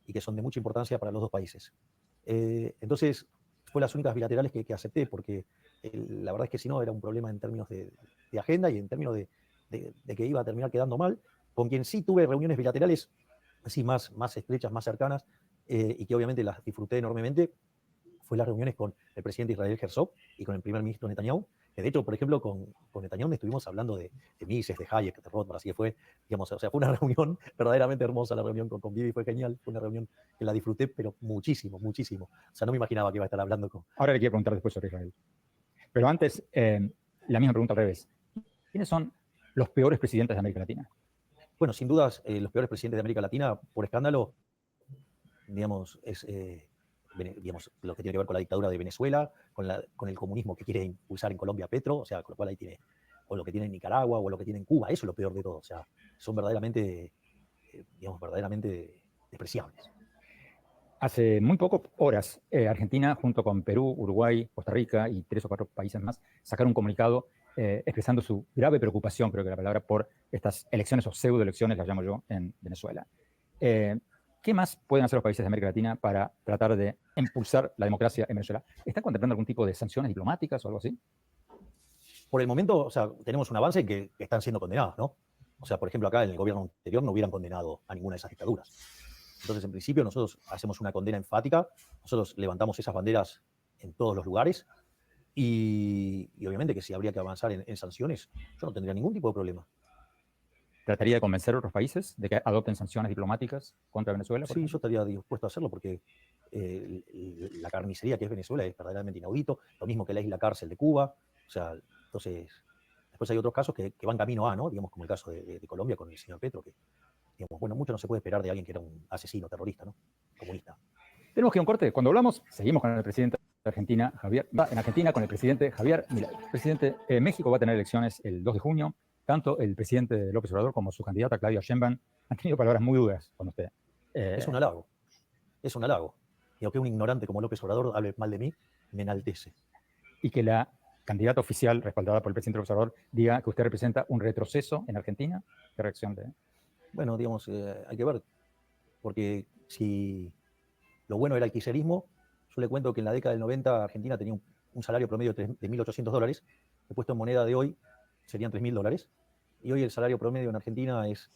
y que son de mucha importancia para los 2 países. Entonces, fue las únicas bilaterales que acepté, porque la verdad es que si no era un problema en términos de agenda y en términos de que iba a terminar quedando mal. Con quien sí tuve reuniones bilaterales así más estrechas, más cercanas, y que obviamente las disfruté enormemente, fue las reuniones con el presidente Israel Herzog y con el primer ministro Netanyahu, que de hecho, por ejemplo, con Netanyahu estuvimos hablando de Mises, de Hayek, de Rothbard, así que fue, digamos, o sea, fue una reunión verdaderamente hermosa. La reunión con Bibi fue genial, fue una reunión que la disfruté, pero muchísimo, muchísimo. O sea, no me imaginaba que iba a estar hablando con... Ahora le quiero preguntar después sobre Israel. Pero antes, la misma pregunta al revés. ¿Quiénes son los peores presidentes de América Latina? Bueno, sin dudas, los peores presidentes de América Latina, por escándalo, digamos, es digamos, lo que tiene que ver con la dictadura de Venezuela, con el comunismo que quiere impulsar en Colombia Petro, o sea, con lo cual ahí tiene, o lo que tiene en Nicaragua, o lo que tiene en Cuba, eso es lo peor de todo, o sea, son verdaderamente, digamos, verdaderamente despreciables. Hace muy pocas horas, Argentina, junto con Perú, Uruguay, Costa Rica y 3 o 4 países más, sacaron un comunicado expresando su grave preocupación, creo que la palabra, por estas elecciones o pseudoelecciones, las llamo yo, en Venezuela. ¿Qué ¿qué más pueden hacer los países de América Latina para tratar de impulsar la democracia en Venezuela? ¿Están contemplando algún tipo de sanciones diplomáticas o algo así? Por el momento, o sea, tenemos un avance en que están siendo condenados, ¿no? O sea, por ejemplo, acá en el gobierno anterior no hubieran condenado a ninguna de esas dictaduras. Entonces, en principio, nosotros hacemos una condena enfática, nosotros levantamos esas banderas en todos los lugares y obviamente que si habría que avanzar en sanciones, yo no tendría ningún tipo de problema. ¿Trataría de convencer a otros países de que adopten sanciones diplomáticas contra Venezuela? Sí, yo estaría dispuesto a hacerlo porque la carnicería que es Venezuela es verdaderamente inaudito, lo mismo que la isla cárcel de Cuba. O sea, entonces, después hay otros casos que van camino a, ¿no? Digamos, como el caso de Colombia con el señor Petro, que, digamos, bueno, mucho no se puede esperar de alguien que era un asesino, terrorista, ¿no? Comunista. Tenemos que ir a un corte. Cuando hablamos, seguimos con el presidente de Argentina, en Argentina con el presidente Javier Milei. Presidente, México va a tener elecciones el 2 de junio. Tanto el presidente López Obrador como su candidata Claudia Sheinbaum han tenido palabras muy duras con usted. Es un halago. Es un halago. Y aunque un ignorante como López Obrador hable mal de mí, me enaltece. Y que la candidata oficial respaldada por el presidente López Obrador diga que usted representa un retroceso en Argentina. ¿Qué reacción de? Bueno, digamos, hay que ver. Porque si lo bueno era el kirchnerismo, yo le cuento que en la década del 90 Argentina tenía un salario promedio de $1.800, he puesto en moneda de hoy serían $3.000, y hoy el salario promedio en Argentina es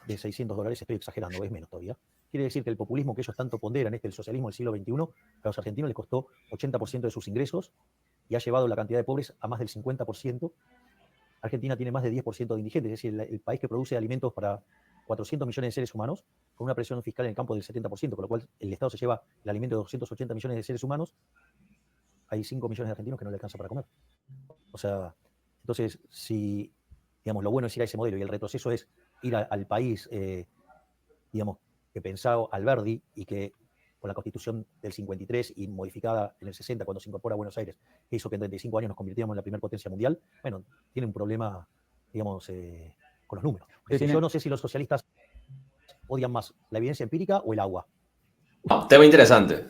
de $600, estoy exagerando, es menos todavía. Quiere decir que el populismo que ellos tanto ponderan, el socialismo del siglo XXI, a los argentinos les costó 80% de sus ingresos y ha llevado la cantidad de pobres a más del 50%. Argentina tiene más de 10% de indigentes, es decir, el país que produce alimentos para 400 millones de seres humanos, con una presión fiscal en el campo del 70%, con lo cual el Estado se lleva el alimento de 280 millones de seres humanos. Hay 5 millones de argentinos que no le alcanza para comer. O sea, entonces, si, digamos, lo bueno es ir a ese modelo y el retroceso es ir al país, digamos, que pensaba Alberdi y que con la Constitución del 53 y modificada en el 60 cuando se incorpora a Buenos Aires, que hizo que en 35 años nos convirtiéramos en la primera potencia mundial, bueno, tiene un problema, digamos, con los números. Yo no sé si los socialistas odian más la evidencia empírica o el agua. Tema interesante.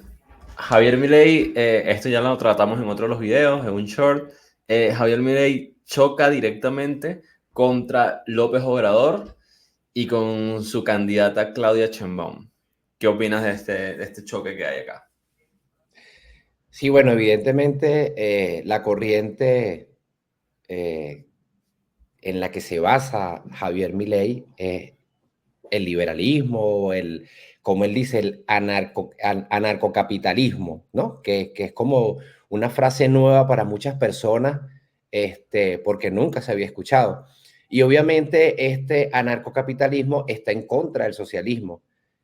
Javier Milei, esto ya lo tratamos en otro de los videos, en un short. Javier Milei choca directamente contra López Obrador y con su candidata Claudia Sheinbaum. ¿Qué opinas de este choque que hay acá? Sí, bueno, evidentemente la corriente en la que se basa Javier Milei es el liberalismo, como él dice, el anarcocapitalismo, ¿no? Que es como una frase nueva para muchas personas, porque nunca se había escuchado. Y obviamente este anarcocapitalismo está en contra del socialismo.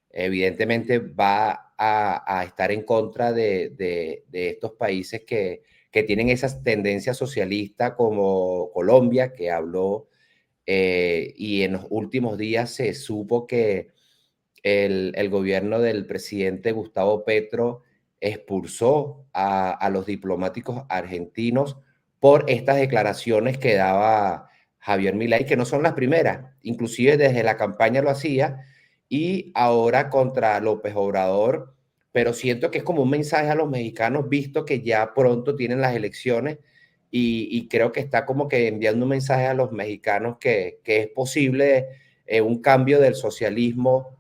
Evidentemente va a estar en contra de estos países que tienen esas tendencias socialistas como Colombia, que habló, y en los últimos días se supo que el gobierno del presidente Gustavo Petro expulsó a los diplomáticos argentinos por estas declaraciones que daba Javier Milei, que no son las primeras, inclusive desde la campaña lo hacía, y ahora contra López Obrador, pero siento que es como un mensaje a los mexicanos, visto que ya pronto tienen las elecciones, y creo que está como que enviando un mensaje a los mexicanos que es posible un cambio del socialismo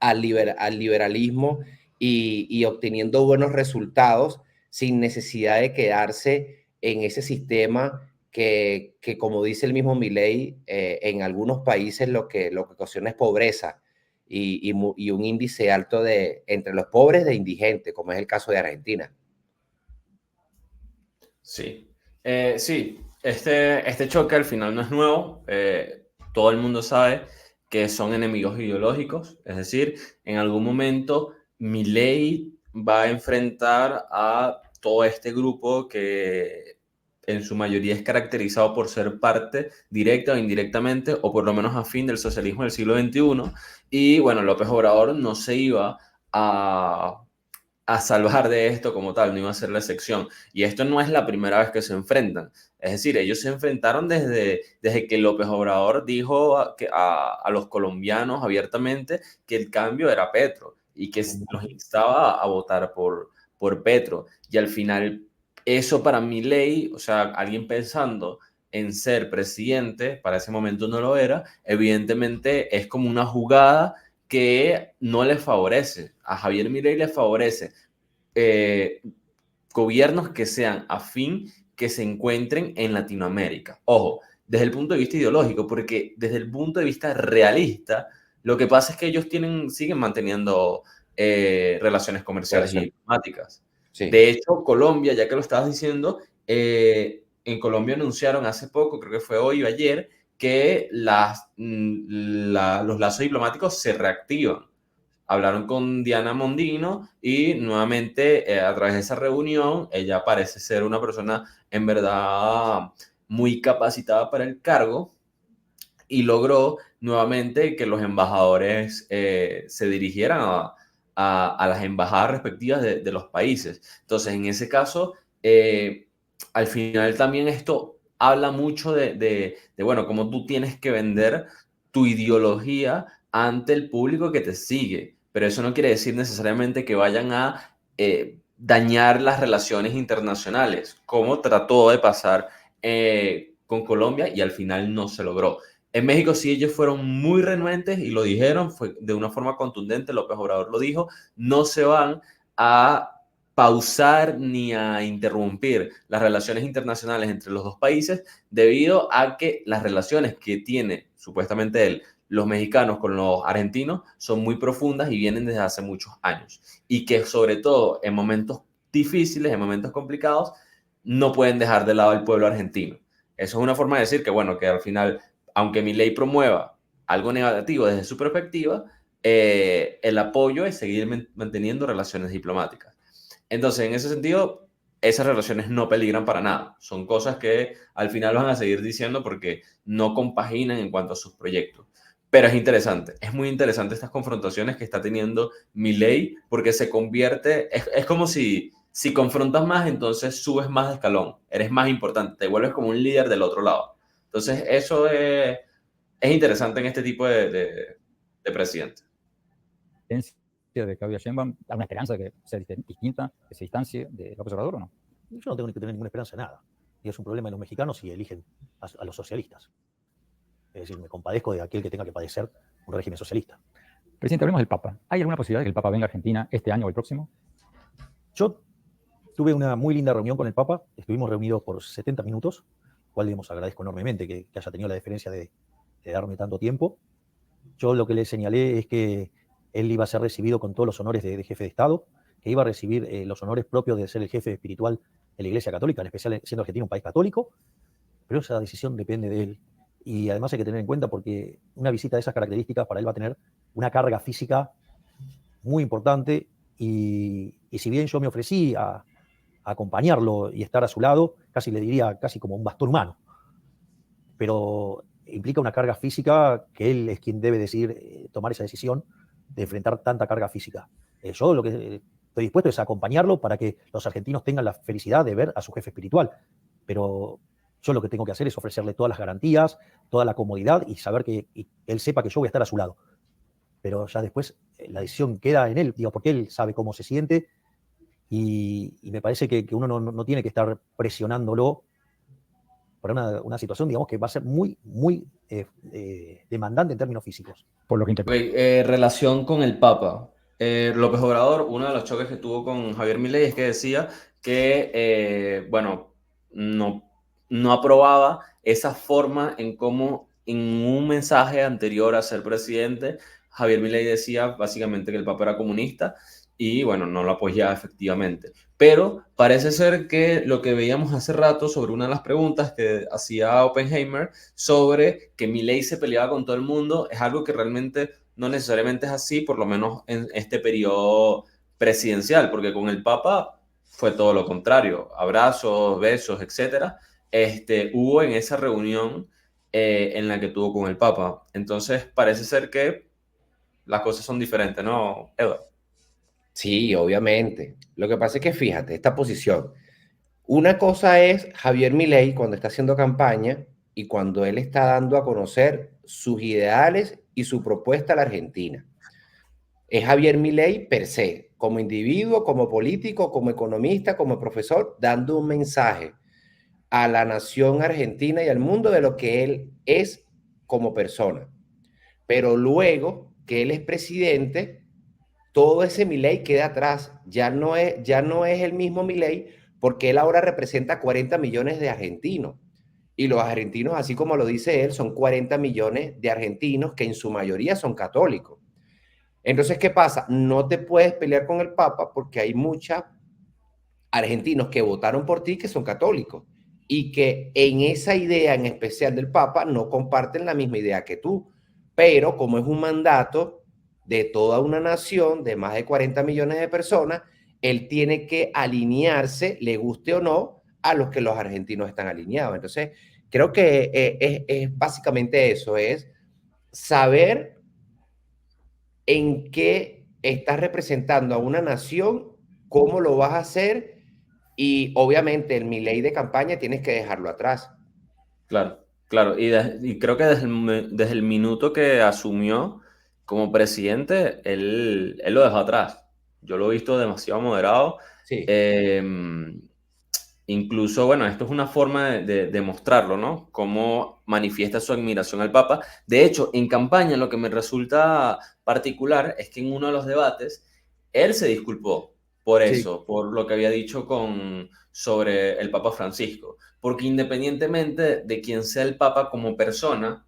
al liberalismo y obteniendo buenos resultados sin necesidad de quedarse en ese sistema que como dice el mismo Milei, en algunos países lo que ocasiona es pobreza y un índice alto entre los pobres de indigentes, como es el caso de Argentina. Sí. Sí, este choque al final no es nuevo. Todo el mundo sabe que son enemigos ideológicos. Es decir, en algún momento Milei va a enfrentar a todo este grupo que en su mayoría es caracterizado por ser parte directa o indirectamente, o por lo menos afín del socialismo del siglo XXI. Y bueno, López Obrador no se iba a salvar de esto como tal, no iba a ser la excepción. Y esto no es la primera vez que se enfrentan. Es decir, ellos se enfrentaron desde que López Obrador dijo a los colombianos abiertamente que el cambio era Petro y que los instaba a votar por Petro. Y al final, eso para Milei, o sea, alguien pensando en ser presidente, para ese momento no lo era, evidentemente es como una jugada que no le favorece. A Javier Milei le favorece gobiernos que sean afín, que se encuentren en Latinoamérica. Ojo, desde el punto de vista ideológico, porque desde el punto de vista realista, lo que pasa es que ellos siguen manteniendo relaciones comerciales y diplomáticas. Sí. De hecho, Colombia, ya que lo estabas diciendo, en Colombia anunciaron hace poco, creo que fue hoy o ayer, que los lazos diplomáticos se reactivan. Hablaron con Diana Mondino y nuevamente a través de esa reunión, ella parece ser una persona en verdad muy capacitada para el cargo y logró nuevamente que los embajadores se dirigieran a las embajadas respectivas de los países. Entonces, en ese caso, al final también esto habla mucho bueno, cómo tú tienes que vender tu ideología ante el público que te sigue. Pero eso no quiere decir necesariamente que vayan a dañar las relaciones internacionales, como trató de pasar con Colombia y al final no se logró. En México sí ellos fueron muy renuentes y lo dijeron, fue de una forma contundente, López Obrador lo dijo, no se van a pausar ni a interrumpir las relaciones internacionales entre los dos países debido a que las relaciones que tiene supuestamente él, los mexicanos con los argentinos son muy profundas y vienen desde hace muchos años y que sobre todo en momentos difíciles, en momentos complicados, no pueden dejar de lado al pueblo argentino. Eso es una forma de decir que, bueno, que al final, aunque Milei promueva algo negativo desde su perspectiva, el apoyo es seguir manteniendo relaciones diplomáticas. Entonces, en ese sentido, esas relaciones no peligran para nada. Son cosas que al final van a seguir diciendo porque no compaginan en cuanto a sus proyectos. Pero es interesante, es muy interesante estas confrontaciones que está teniendo Milei porque se convierte, es como si confrontas más, entonces subes más de escalón, eres más importante, te vuelves como un líder del otro lado. Entonces eso es interesante en este tipo de presidente. ¿De Claudia Sheinbaum, alguna esperanza de que sea distinta, que se distancie de López Obrador o no? Yo no tengo que tener ninguna esperanza de nada. Y es un problema de los mexicanos si eligen a los socialistas. Es decir, me compadezco de aquel que tenga que padecer un régimen socialista. Presidente, hablemos del Papa. ¿Hay alguna posibilidad de que el Papa venga a Argentina este año o el próximo? Yo tuve una muy linda reunión con el Papa. Estuvimos reunidos por 70 minutos, cual digamos, agradezco enormemente que haya tenido la deferencia de darme tanto tiempo. Yo lo que le señalé es que él iba a ser recibido con todos los honores de jefe de Estado, que iba a recibir los honores propios de ser el jefe espiritual de la Iglesia Católica, en especial siendo Argentina un país católico, pero esa decisión depende de él. Y además hay que tener en cuenta porque una visita de esas características para él va a tener una carga física muy importante y si bien yo me ofrecí a acompañarlo y estar a su lado, casi le diría casi como un bastón humano, pero implica una carga física que él es quien debe decidir tomar esa decisión de enfrentar tanta carga física. Yo lo que estoy dispuesto es acompañarlo para que los argentinos tengan la felicidad de ver a su jefe espiritual, pero yo lo que tengo que hacer es ofrecerle todas las garantías, toda la comodidad y saber que él sepa que yo voy a estar a su lado. Pero ya después la decisión queda en él, digo, porque él sabe cómo se siente y me parece que uno no tiene que estar presionándolo para una situación, digamos, que va a ser muy, muy demandante en términos físicos. Por lo que relación con el Papa. López Obrador, uno de los choques que tuvo con Javier Milei es que decía que, bueno, no aprobaba esa forma en cómo en un mensaje anterior a ser presidente, Javier Milei decía básicamente que el Papa era comunista y bueno, no lo apoyaba efectivamente. Pero parece ser que lo que veíamos hace rato sobre una de las preguntas que hacía Oppenheimer sobre que Milei se peleaba con todo el mundo es algo que realmente no necesariamente es así, por lo menos en este periodo presidencial, porque con el Papa fue todo lo contrario, abrazos, besos, etcétera. Hubo en esa reunión en la que tuvo con el Papa. Entonces parece ser que las cosas son diferentes, ¿no, Eduardo? Sí, obviamente. Lo que pasa es que fíjate, esta posición. Una cosa es Javier Milei cuando está haciendo campaña y cuando él está dando a conocer sus ideales y su propuesta a la Argentina. Es Javier Milei per se, como individuo, como político, como economista, como profesor, dando un mensaje a la nación argentina y al mundo de lo que él es como persona. Pero luego que él es presidente, todo ese Milei queda atrás. Ya no es el mismo Milei, porque él ahora representa 40 millones de argentinos. Y los argentinos, así como lo dice él, son 40 millones de argentinos que en su mayoría son católicos. Entonces, ¿qué pasa? No te puedes pelear con el Papa porque hay muchos argentinos que votaron por ti que son católicos y que en esa idea en especial del Papa no comparten la misma idea que tú. Pero como es un mandato de toda una nación de más de 40 millones de personas, él tiene que alinearse, le guste o no, a los que los argentinos están alineados. Entonces, creo que es básicamente eso, es saber en qué estás representando a una nación, cómo lo vas a hacer y obviamente en mi ley de campaña tienes que dejarlo atrás. Claro, claro. Y creo que desde el minuto que asumió como presidente, él lo dejó atrás. Yo lo he visto demasiado moderado. Sí. Incluso, bueno, esto es una forma de mostrarlo, ¿no? Cómo manifiesta su admiración al Papa. De hecho, en campaña lo que me resulta particular es que en uno de los debates él se disculpó por eso, por lo que había dicho sobre el Papa Francisco. Porque independientemente de quién sea el Papa como persona,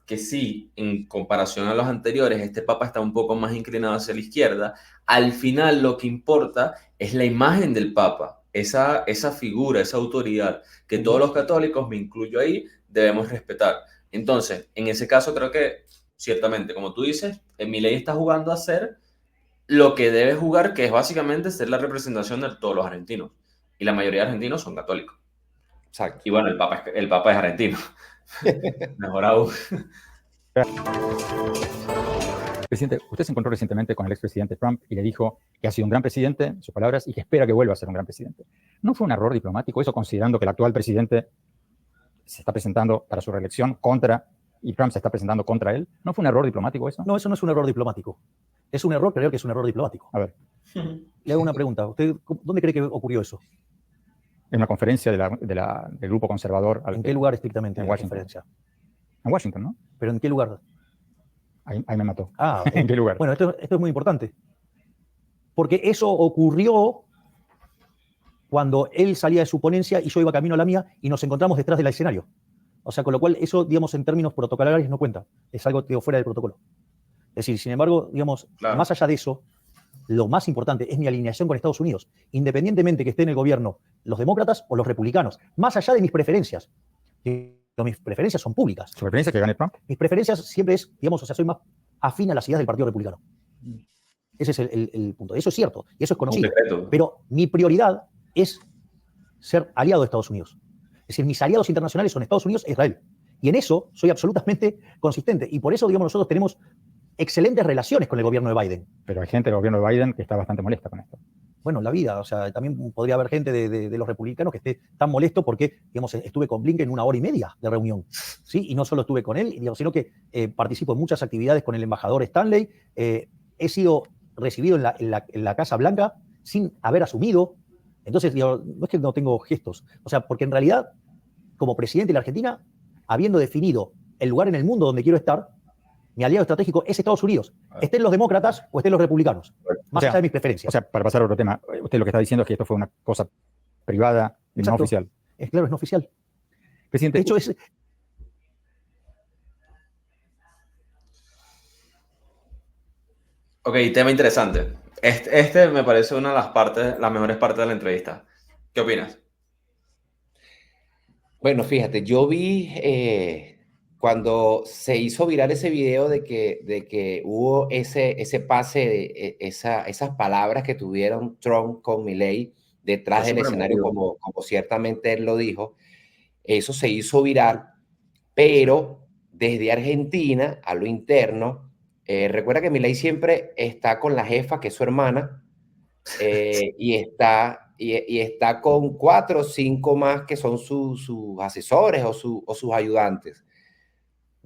que sí, en comparación a los anteriores, este Papa está un poco más inclinado hacia la izquierda, al final lo que importa es la imagen del Papa, esa figura, esa autoridad que todos los católicos, me incluyo ahí, debemos respetar. Entonces, en ese caso creo que, ciertamente, como tú dices, Milei está jugando a ser lo que debe jugar, que es básicamente ser la representación de todos los argentinos. Y la mayoría de argentinos son católicos. Exacto. Y bueno, el Papa es argentino. Mejor aún. Presidente, usted se encontró recientemente con el expresidente Trump y le dijo que ha sido un gran presidente, en sus palabras, y que espera que vuelva a ser un gran presidente. ¿No fue un error diplomático eso, considerando que el actual presidente se está presentando para su reelección y Trump se está presentando contra él? ¿No fue un error diplomático eso? No, eso no es un error diplomático. Es un error creer que es un error diplomático. A ver. Le hago una pregunta. ¿Usted dónde cree que ocurrió eso? En una conferencia del grupo conservador. ¿En qué lugar estrictamente? En Washington. Conferencia? En Washington, ¿no? ¿Pero en qué lugar? Ahí me mató. Ah, okay. ¿En qué lugar? Bueno, esto es muy importante. Porque eso ocurrió cuando él salía de su ponencia y yo iba camino a la mía y nos encontramos detrás del escenario. O sea, con lo cual eso, digamos, en términos protocolarios no cuenta. Es algo, digo, fuera del protocolo. Es decir, sin embargo, digamos, claro, más allá de eso, lo más importante es mi alineación con Estados Unidos, independientemente que esté en el gobierno los demócratas o los republicanos, más allá de mis preferencias. Mis preferencias son públicas. ¿Su preferencia es que gane Trump? Mis preferencias siempre es, digamos, o sea, soy más afín a las ideas del Partido Republicano. Ese es el punto. Eso es cierto y eso es conocido. Pero mi prioridad es ser aliado de Estados Unidos. Es decir, mis aliados internacionales son Estados Unidos e Israel. Y en eso soy absolutamente consistente. Y por eso, digamos, nosotros tenemos excelentes relaciones con el gobierno de Biden. Pero hay gente del gobierno de Biden que está bastante molesta con esto. Bueno, la vida, o sea, también podría haber gente de los republicanos que esté tan molesto porque, digamos, estuve con Blinken 1 hora y media de reunión, ¿sí? Y no solo estuve con él, digamos, sino que participo en muchas actividades con el embajador Stanley, he sido recibido en la Casa Blanca sin haber asumido. Entonces, digo, no es que no tengo gestos, o sea, porque en realidad, como presidente de la Argentina, habiendo definido el lugar en el mundo donde quiero estar, mi aliado estratégico es Estados Unidos. Estén los demócratas o estén los republicanos. Más allá de mis preferencias. O sea, para pasar a otro tema, usted lo que está diciendo es que esto fue una cosa privada y no oficial. Claro, es no oficial. Presidente, de hecho, es... Ok, tema interesante. Este me parece una de las mejores partes de la entrevista. ¿Qué opinas? Bueno, fíjate, yo vi... cuando se hizo viral ese video de que hubo ese pase, esas palabras que tuvieron Trump con Milei detrás del escenario, como ciertamente él lo dijo, eso se hizo viral, pero desde Argentina, a lo interno, recuerda que Milei siempre está con la jefa, que es su hermana, y está con 4 o 5 más que son sus asesores o sus ayudantes.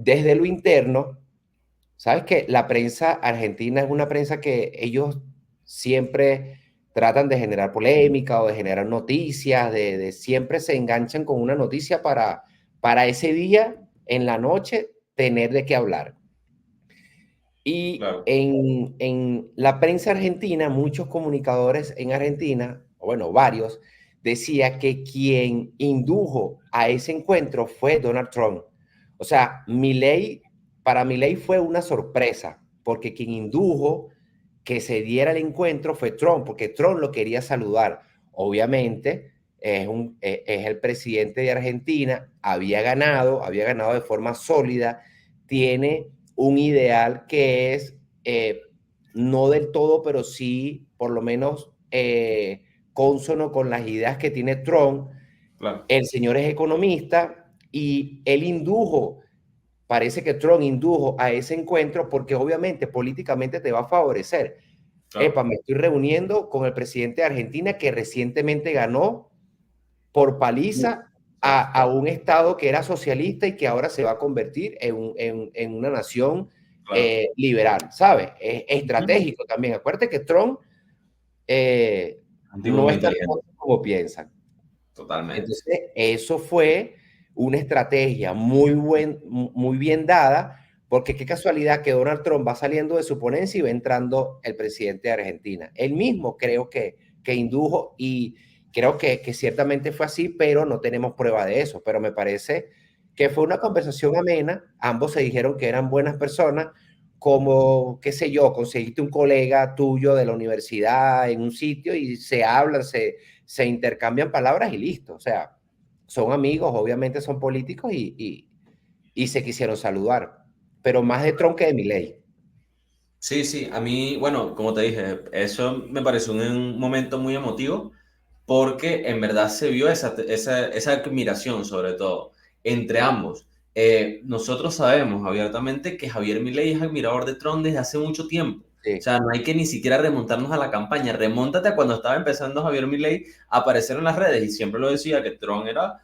Desde lo interno, sabes que la prensa argentina es una prensa que ellos siempre tratan de generar polémica o de generar noticias, de siempre se enganchan con una noticia para ese día, en la noche, tener de qué hablar. Y Claro. en la prensa argentina, muchos comunicadores en Argentina, o bueno, varios, decía que quien indujo a ese encuentro fue Donald Trump. O sea, para Milei fue una sorpresa, porque quien indujo que se diera el encuentro fue Trump, porque Trump lo quería saludar. Obviamente, es el presidente de Argentina, había ganado de forma sólida, tiene un ideal que es no del todo, pero sí por lo menos cónsono con las ideas que tiene Trump. Claro. El señor es economista y él parece que Trump indujo a ese encuentro porque obviamente políticamente te va a favorecer. Claro. Epa, me estoy reuniendo con el presidente de Argentina que recientemente ganó por paliza a un estado que era socialista y que ahora se va a convertir en una nación Claro. liberal, ¿sabes? Es estratégico también. Acuérdate que Trump Un tipo no muy es tan inteligente. como piensan. Totalmente. Entonces, eso fue una estrategia muy bien dada, porque qué casualidad que Donald Trump va saliendo de su ponencia y va entrando el presidente de Argentina. Él mismo creo que indujo y creo que ciertamente fue así, pero no tenemos prueba de eso. Pero me parece que fue una conversación amena. Ambos se dijeron que eran buenas personas, como, qué sé yo, conseguiste un colega tuyo de la universidad en un sitio y se hablan, se intercambian palabras y listo. O sea, son amigos, obviamente son políticos y se quisieron saludar, pero más de Trump que de Milei. Sí, sí, a mí, bueno, como te dije, eso me pareció un momento muy emotivo porque en verdad se vio esa admiración, sobre todo, entre ambos. Nosotros sabemos abiertamente que Javier Milei es admirador de Trump desde hace mucho tiempo. O Sí. sea, no hay que ni siquiera remontarnos a la campaña. Remóntate a cuando estaba empezando Javier Milei a aparecer en las redes y siempre lo decía que Trump era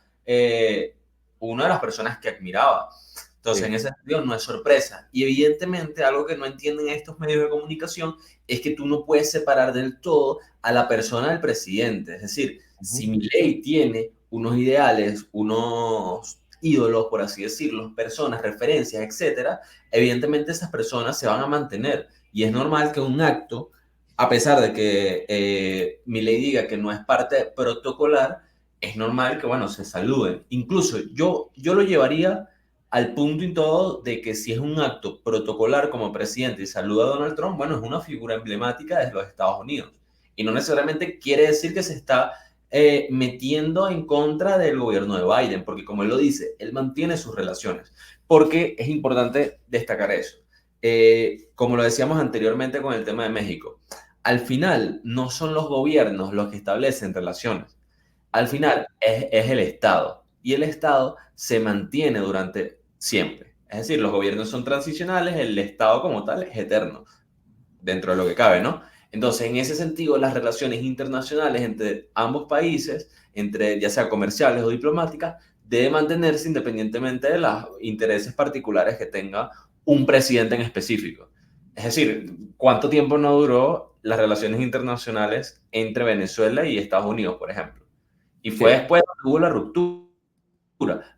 una de las personas que admiraba. Entonces, Sí. en ese sentido, no es sorpresa. Y evidentemente, algo que no entienden estos medios de comunicación es que tú no puedes separar del todo a la persona del presidente. Es decir, si Milei tiene unos ideales, unos ídolos, por así decirlo, personas, referencias, etcétera, evidentemente esas personas se van a mantener. Y es normal que un acto, a pesar de que Milei diga que no es parte protocolar, es normal que, bueno, se saluden. Incluso yo lo llevaría al punto y todo de que si es un acto protocolar como presidente y saluda a Donald Trump, bueno, es una figura emblemática de los Estados Unidos. Y no necesariamente quiere decir que se está metiendo en contra del gobierno de Biden, porque como él lo dice, él mantiene sus relaciones. Porque es importante destacar eso. Como lo decíamos anteriormente con el tema de México, al final no son los gobiernos los que establecen relaciones. Al final es el Estado. Y el Estado se mantiene durante siempre. Es decir, los gobiernos son transicionales, el Estado como tal es eterno, dentro de lo que cabe, ¿no? Entonces, en ese sentido, las relaciones internacionales entre ambos países, entre ya sea comerciales o diplomáticas, deben mantenerse independientemente de los intereses particulares que tenga un presidente en específico. Es decir, ¿cuánto tiempo no duró las relaciones internacionales entre Venezuela y Estados Unidos, por ejemplo? Y fue Sí. después que hubo la ruptura.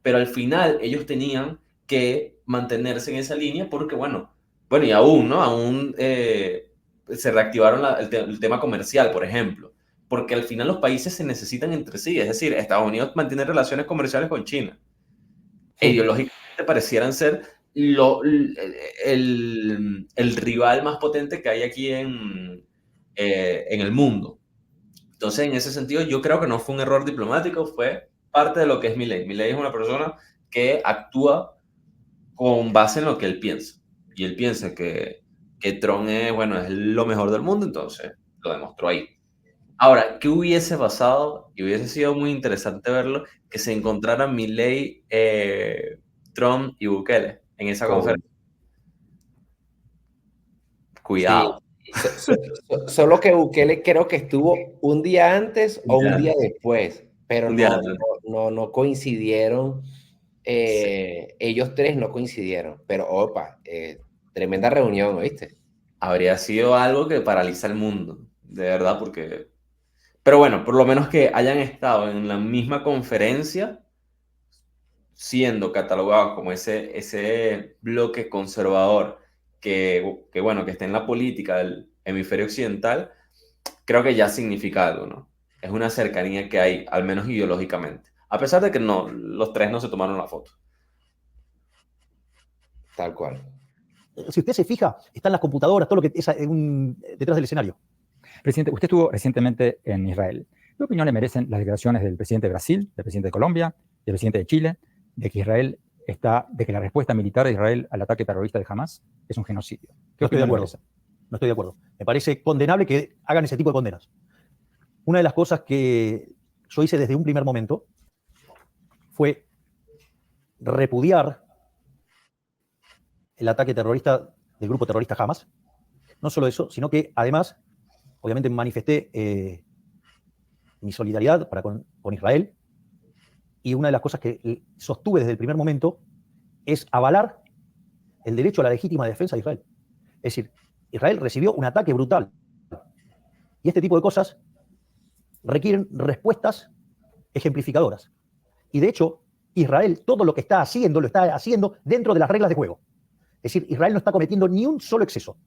Pero al final ellos tenían que mantenerse en esa línea porque, bueno, y aún, ¿no? Aún se reactivaron el tema comercial, por ejemplo. Porque al final los países se necesitan entre sí. Es decir, Estados Unidos mantiene relaciones comerciales con China. E ideológicamente parecieran ser el rival más potente que hay aquí en el mundo. Entonces, en ese sentido, yo creo que no fue un error diplomático, fue parte de lo que es Milei. Milei es una persona que actúa con base en lo que él piensa. Y él piensa que Trump es, bueno, es lo mejor del mundo, entonces lo demostró ahí. Ahora, ¿qué hubiese pasado? Y hubiese sido muy interesante verlo, que se encontraran Milei, Trump y Bukele en esa conferencia. Sí. Cuidado. Solo que Bukele creo que estuvo un día antes o un día después, pero Un día antes. no coincidieron. Ellos tres no coincidieron, pero opa, tremenda reunión, ¿oíste? Habría sido algo que paraliza el mundo, de verdad, porque... Pero bueno, por lo menos que hayan estado en la misma conferencia, siendo catalogados como ese bloque conservador bueno, que esté en la política del hemisferio occidental, creo que ya significa algo, ¿no? Es una cercanía que hay, al menos ideológicamente. A pesar de que no, los tres no se tomaron la foto. Tal cual. Si usted se fija, están las computadoras, todo lo que es detrás del escenario. Presidente, usted estuvo recientemente en Israel. ¿Qué opinión le merecen las declaraciones del presidente de Brasil, del presidente de Colombia, del presidente de Chile, de que la respuesta militar de Israel al ataque terrorista de Hamas es un genocidio? No estoy de acuerdo. No estoy de acuerdo. Me parece condenable que hagan ese tipo de condenas. Una de las cosas que yo hice desde un primer momento fue repudiar el ataque terrorista del grupo terrorista Hamas. No solo eso, sino que además, obviamente, manifesté mi solidaridad con Israel. Y una de las cosas que sostuve desde el primer momento es avalar el derecho a la legítima defensa de Israel. Es decir, Israel recibió un ataque brutal. Y este tipo de cosas requieren respuestas ejemplificadoras. Y de hecho, Israel todo lo que está haciendo, lo está haciendo dentro de las reglas de juego. Es decir, Israel no está cometiendo ni un solo exceso.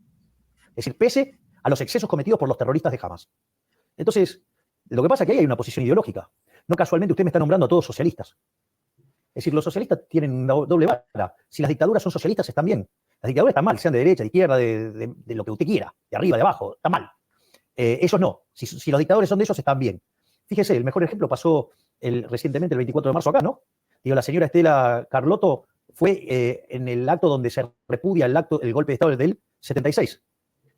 Es decir, pese a los excesos cometidos por los terroristas de Hamas. Entonces, lo que pasa es que ahí hay una posición ideológica. No casualmente usted me está nombrando a todos socialistas. Es decir, los socialistas tienen una doble vara. Si las dictaduras son socialistas, están bien. Las dictaduras están mal, sean de derecha, de izquierda, de lo que usted quiera, de arriba, de abajo, está mal. Esos no. Si los dictadores son de esos, están bien. Fíjese, el mejor ejemplo pasó recientemente, el 24 de marzo acá, ¿no? Digo, la señora Estela Carlotto fue en el acto donde se repudia el golpe de Estado del 76.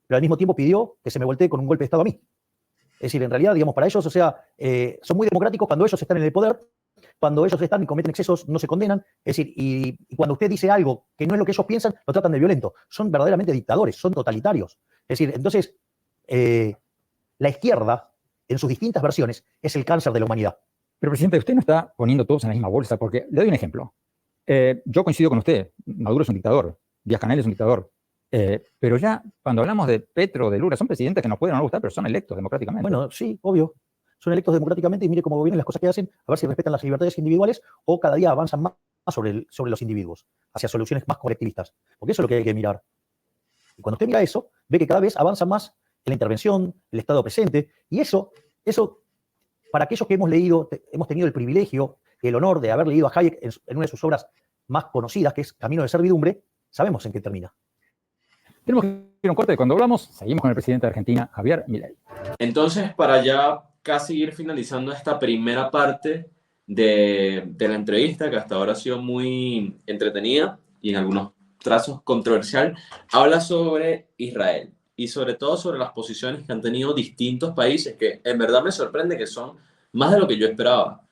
Pero al mismo tiempo pidió que se me voltee con un golpe de Estado a mí. Es decir, en realidad, digamos, para ellos, o sea, son muy democráticos cuando ellos están en el poder, cuando ellos están y cometen excesos, no se condenan. Es decir, y cuando usted dice algo que no es lo que ellos piensan, lo tratan de violento. Son verdaderamente dictadores, son totalitarios. Es decir, entonces, la izquierda, en sus distintas versiones, es el cáncer de la humanidad. Pero, presidente, usted no está poniendo todos en la misma bolsa, porque le doy un ejemplo. Yo coincido con usted. Maduro es un dictador. Díaz-Canel es un dictador. Pero ya, cuando hablamos de Petro, de Lula, son presidentes que nos pueden o no gustar, pero son electos democráticamente. Bueno, sí, obvio. Son electos democráticamente y mire cómo gobiernan las cosas que hacen, a ver si respetan las libertades individuales o cada día avanzan más sobre los individuos, hacia soluciones más colectivistas. Porque eso es lo que hay que mirar. Y cuando usted mira eso, ve que cada vez avanza más en la intervención, el Estado presente, y eso, para aquellos que hemos leído, hemos tenido el privilegio y el honor de haber leído a Hayek en una de sus obras más conocidas, que es Camino de Servidumbre, sabemos en qué termina. Tenemos que ir a un corte. Cuando hablamos, seguimos con el presidente de Argentina, Javier Milei. Entonces, para ya casi ir finalizando esta primera parte de la entrevista, que hasta ahora ha sido muy entretenida y en algunos trazos controversial, habla sobre Israel y sobre todo sobre las posiciones que han tenido distintos países, que en verdad me sorprende que son más de lo que yo esperaba,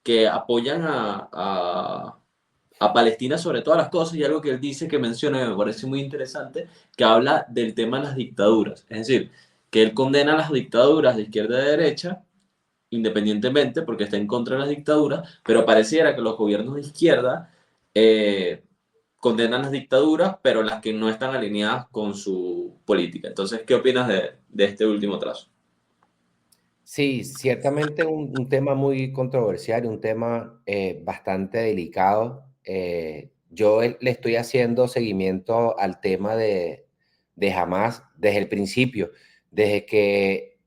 que apoyan a Palestina sobre todas las cosas, y algo que él dice, que menciona, que me parece muy interesante, que habla del tema de las dictaduras. Es decir, que él condena las dictaduras de izquierda y de derecha, independientemente, porque está en contra de las dictaduras, pero pareciera que los gobiernos de izquierda condenan las dictaduras, pero las que no están alineadas con su política. Entonces, ¿qué opinas de este último trazo? Sí, ciertamente un tema muy controversial y un tema bastante delicado. Yo le estoy haciendo seguimiento al tema de Hamas desde el principio, desde que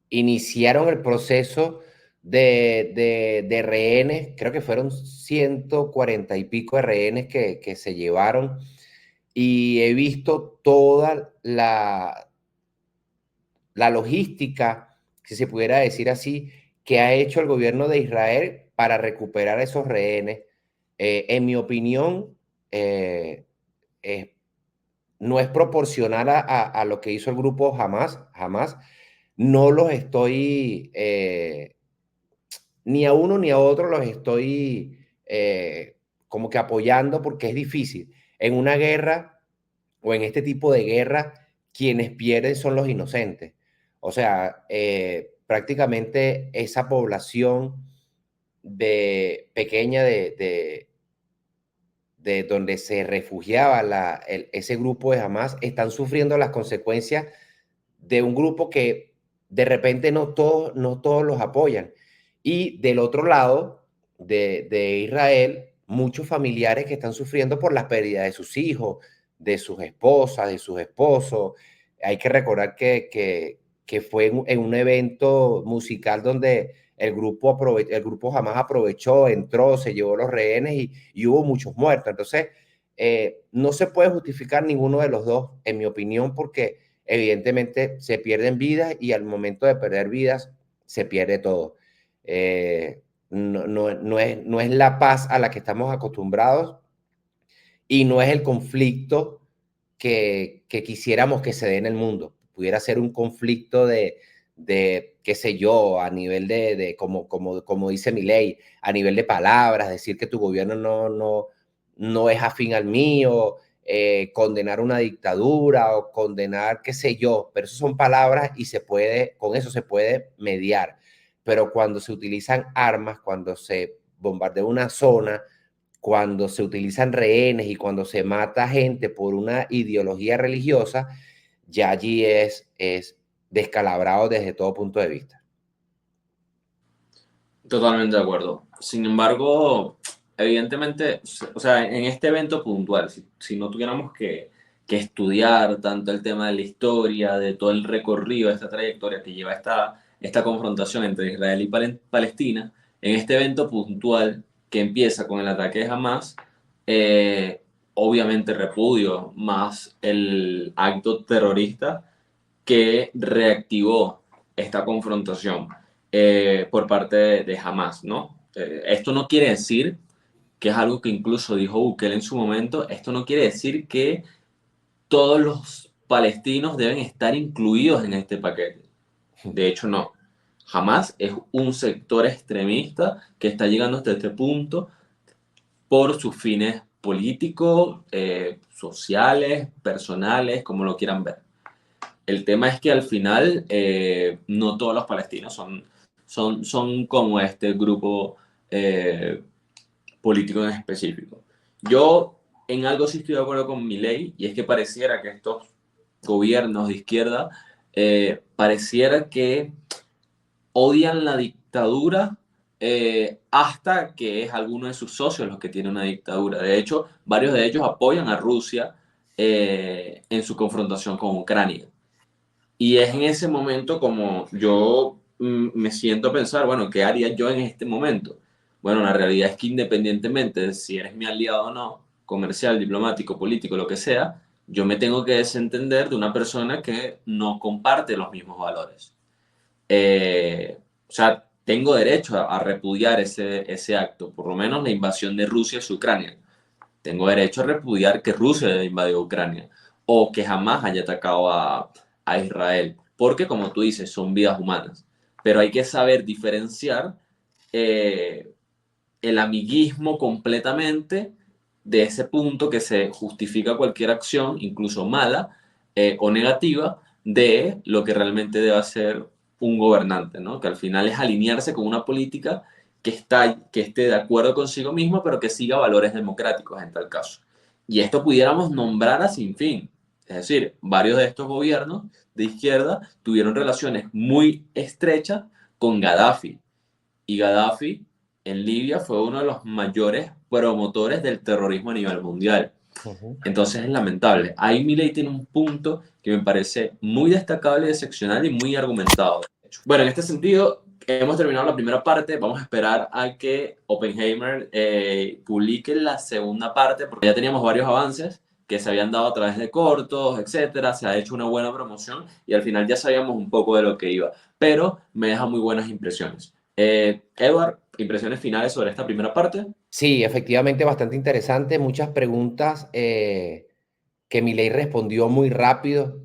iniciaron el proceso de rehenes. Creo que fueron 140 y pico de rehenes que se llevaron, y he visto toda la logística, si se pudiera decir así, que ha hecho el gobierno de Israel para recuperar esos rehenes. En mi opinión, no es proporcional a lo que hizo el grupo Hamas. No los estoy, ni a uno ni a otro los estoy como que apoyando, porque es difícil. En una guerra o en este tipo de guerra, quienes pierden son los inocentes. O sea, prácticamente esa población pequeña de donde se refugiaba ese grupo de Hamas, están sufriendo las consecuencias de un grupo que de repente no todos los apoyan. Y del otro lado de Israel, muchos familiares que están sufriendo por las pérdidas de sus hijos, de sus esposas, de sus esposos. Hay que recordar que fue en un evento musical donde el grupo jamás aprovechó, entró, se llevó los rehenes y hubo muchos muertos. Entonces, no se puede justificar ninguno de los dos, en mi opinión, porque evidentemente se pierden vidas y al momento de perder vidas se pierde todo. No es la paz a la que estamos acostumbrados y no es el conflicto que quisiéramos que se dé en el mundo. Pudiera ser un conflicto de qué sé yo, a nivel como dice Milei, a nivel de palabras, decir que tu gobierno no es afín al mío, condenar una dictadura o condenar qué sé yo, pero eso son palabras y con eso se puede mediar. Pero cuando se utilizan armas, cuando se bombardea una zona, cuando se utilizan rehenes y cuando se mata gente por una ideología religiosa, ya allí es descalabrado desde todo punto de vista. Totalmente de acuerdo. Sin embargo, evidentemente, o sea, en este evento puntual, si no tuviéramos que estudiar tanto el tema de la historia, de todo el recorrido de esta trayectoria que lleva esta confrontación entre Israel y Palestina, en este evento puntual que empieza con el ataque de Hamas, obviamente repudio más el acto terrorista que reactivó esta confrontación por parte de Hamas, ¿no? Esto no quiere decir, que es algo que incluso dijo Bukele en su momento, esto no quiere decir que todos los palestinos deben estar incluidos en este paquete. De hecho, no. Hamas es un sector extremista que está llegando hasta este punto por sus fines políticos, sociales, personales, como lo quieran ver. El tema es que al final no todos los palestinos son como este grupo político en específico. Yo en algo sí estoy de acuerdo con Milei, y es que pareciera que estos gobiernos de izquierda pareciera que odian la dictadura hasta que es alguno de sus socios los que tiene una dictadura. De hecho, varios de ellos apoyan a Rusia en su confrontación con Ucrania. Y es en ese momento como yo me siento a pensar, bueno, ¿qué haría yo en este momento? Bueno, la realidad es que independientemente de si eres mi aliado o no, comercial, diplomático, político, lo que sea, yo me tengo que desentender de una persona que no comparte los mismos valores. O sea, tengo derecho a repudiar ese acto, por lo menos la invasión de Rusia a Ucrania. Tengo derecho a repudiar que Rusia haya invadido Ucrania o que jamás haya atacado a Israel, porque como tú dices, son vidas humanas. Pero hay que saber diferenciar el amiguismo completamente de ese punto que se justifica cualquier acción, incluso mala o negativa, de lo que realmente debe hacer un gobernante, ¿no? Que al final es alinearse con una política que esté de acuerdo consigo mismo, pero que siga valores democráticos en tal caso. Y esto pudiéramos nombrar a sin fin. Es decir, varios de estos gobiernos de izquierda tuvieron relaciones muy estrechas con Gaddafi. Y Gaddafi en Libia fue uno de los mayores promotores del terrorismo a nivel mundial. Entonces es lamentable. Ahí Milei tiene un punto que me parece muy destacable, excepcional y muy argumentado. Bueno, en este sentido, hemos terminado la primera parte. Vamos a esperar a que Oppenheimer publique la segunda parte, porque ya teníamos varios avances que se habían dado a través de cortos, etcétera. Se ha hecho una buena promoción y al final ya sabíamos un poco de lo que iba, pero me deja muy buenas impresiones. Edward, impresiones finales sobre esta primera parte. Sí, efectivamente, bastante interesante. Muchas preguntas que Milei respondió muy rápido,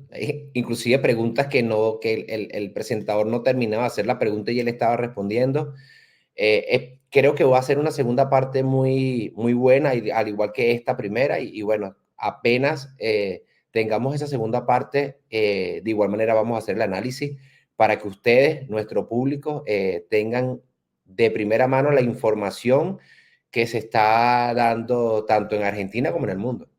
inclusive preguntas que el presentador no terminaba de hacer la pregunta y él estaba respondiendo. Creo que va a ser una segunda parte muy, muy buena, al igual que esta primera. Y bueno, apenas tengamos esa segunda parte, de igual manera vamos a hacer el análisis para que ustedes, nuestro público, tengan de primera mano la información que se está dando tanto en Argentina como en el mundo.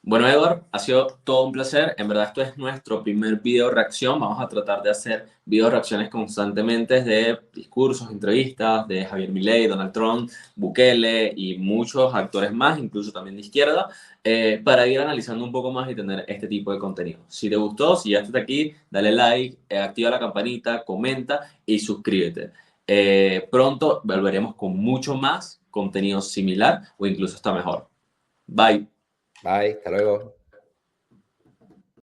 Bueno, Edward, ha sido todo un placer. En verdad, esto es nuestro primer video reacción. Vamos a tratar de hacer video reacciones constantemente de discursos, entrevistas de Javier Milei, Donald Trump, Bukele y muchos actores más, incluso también de izquierda, para ir analizando un poco más y tener este tipo de contenido. Si te gustó, si ya estás aquí, dale like, activa la campanita, comenta y suscríbete. Pronto volveremos con mucho más contenido similar o incluso hasta mejor. Bye. Bye, hasta luego.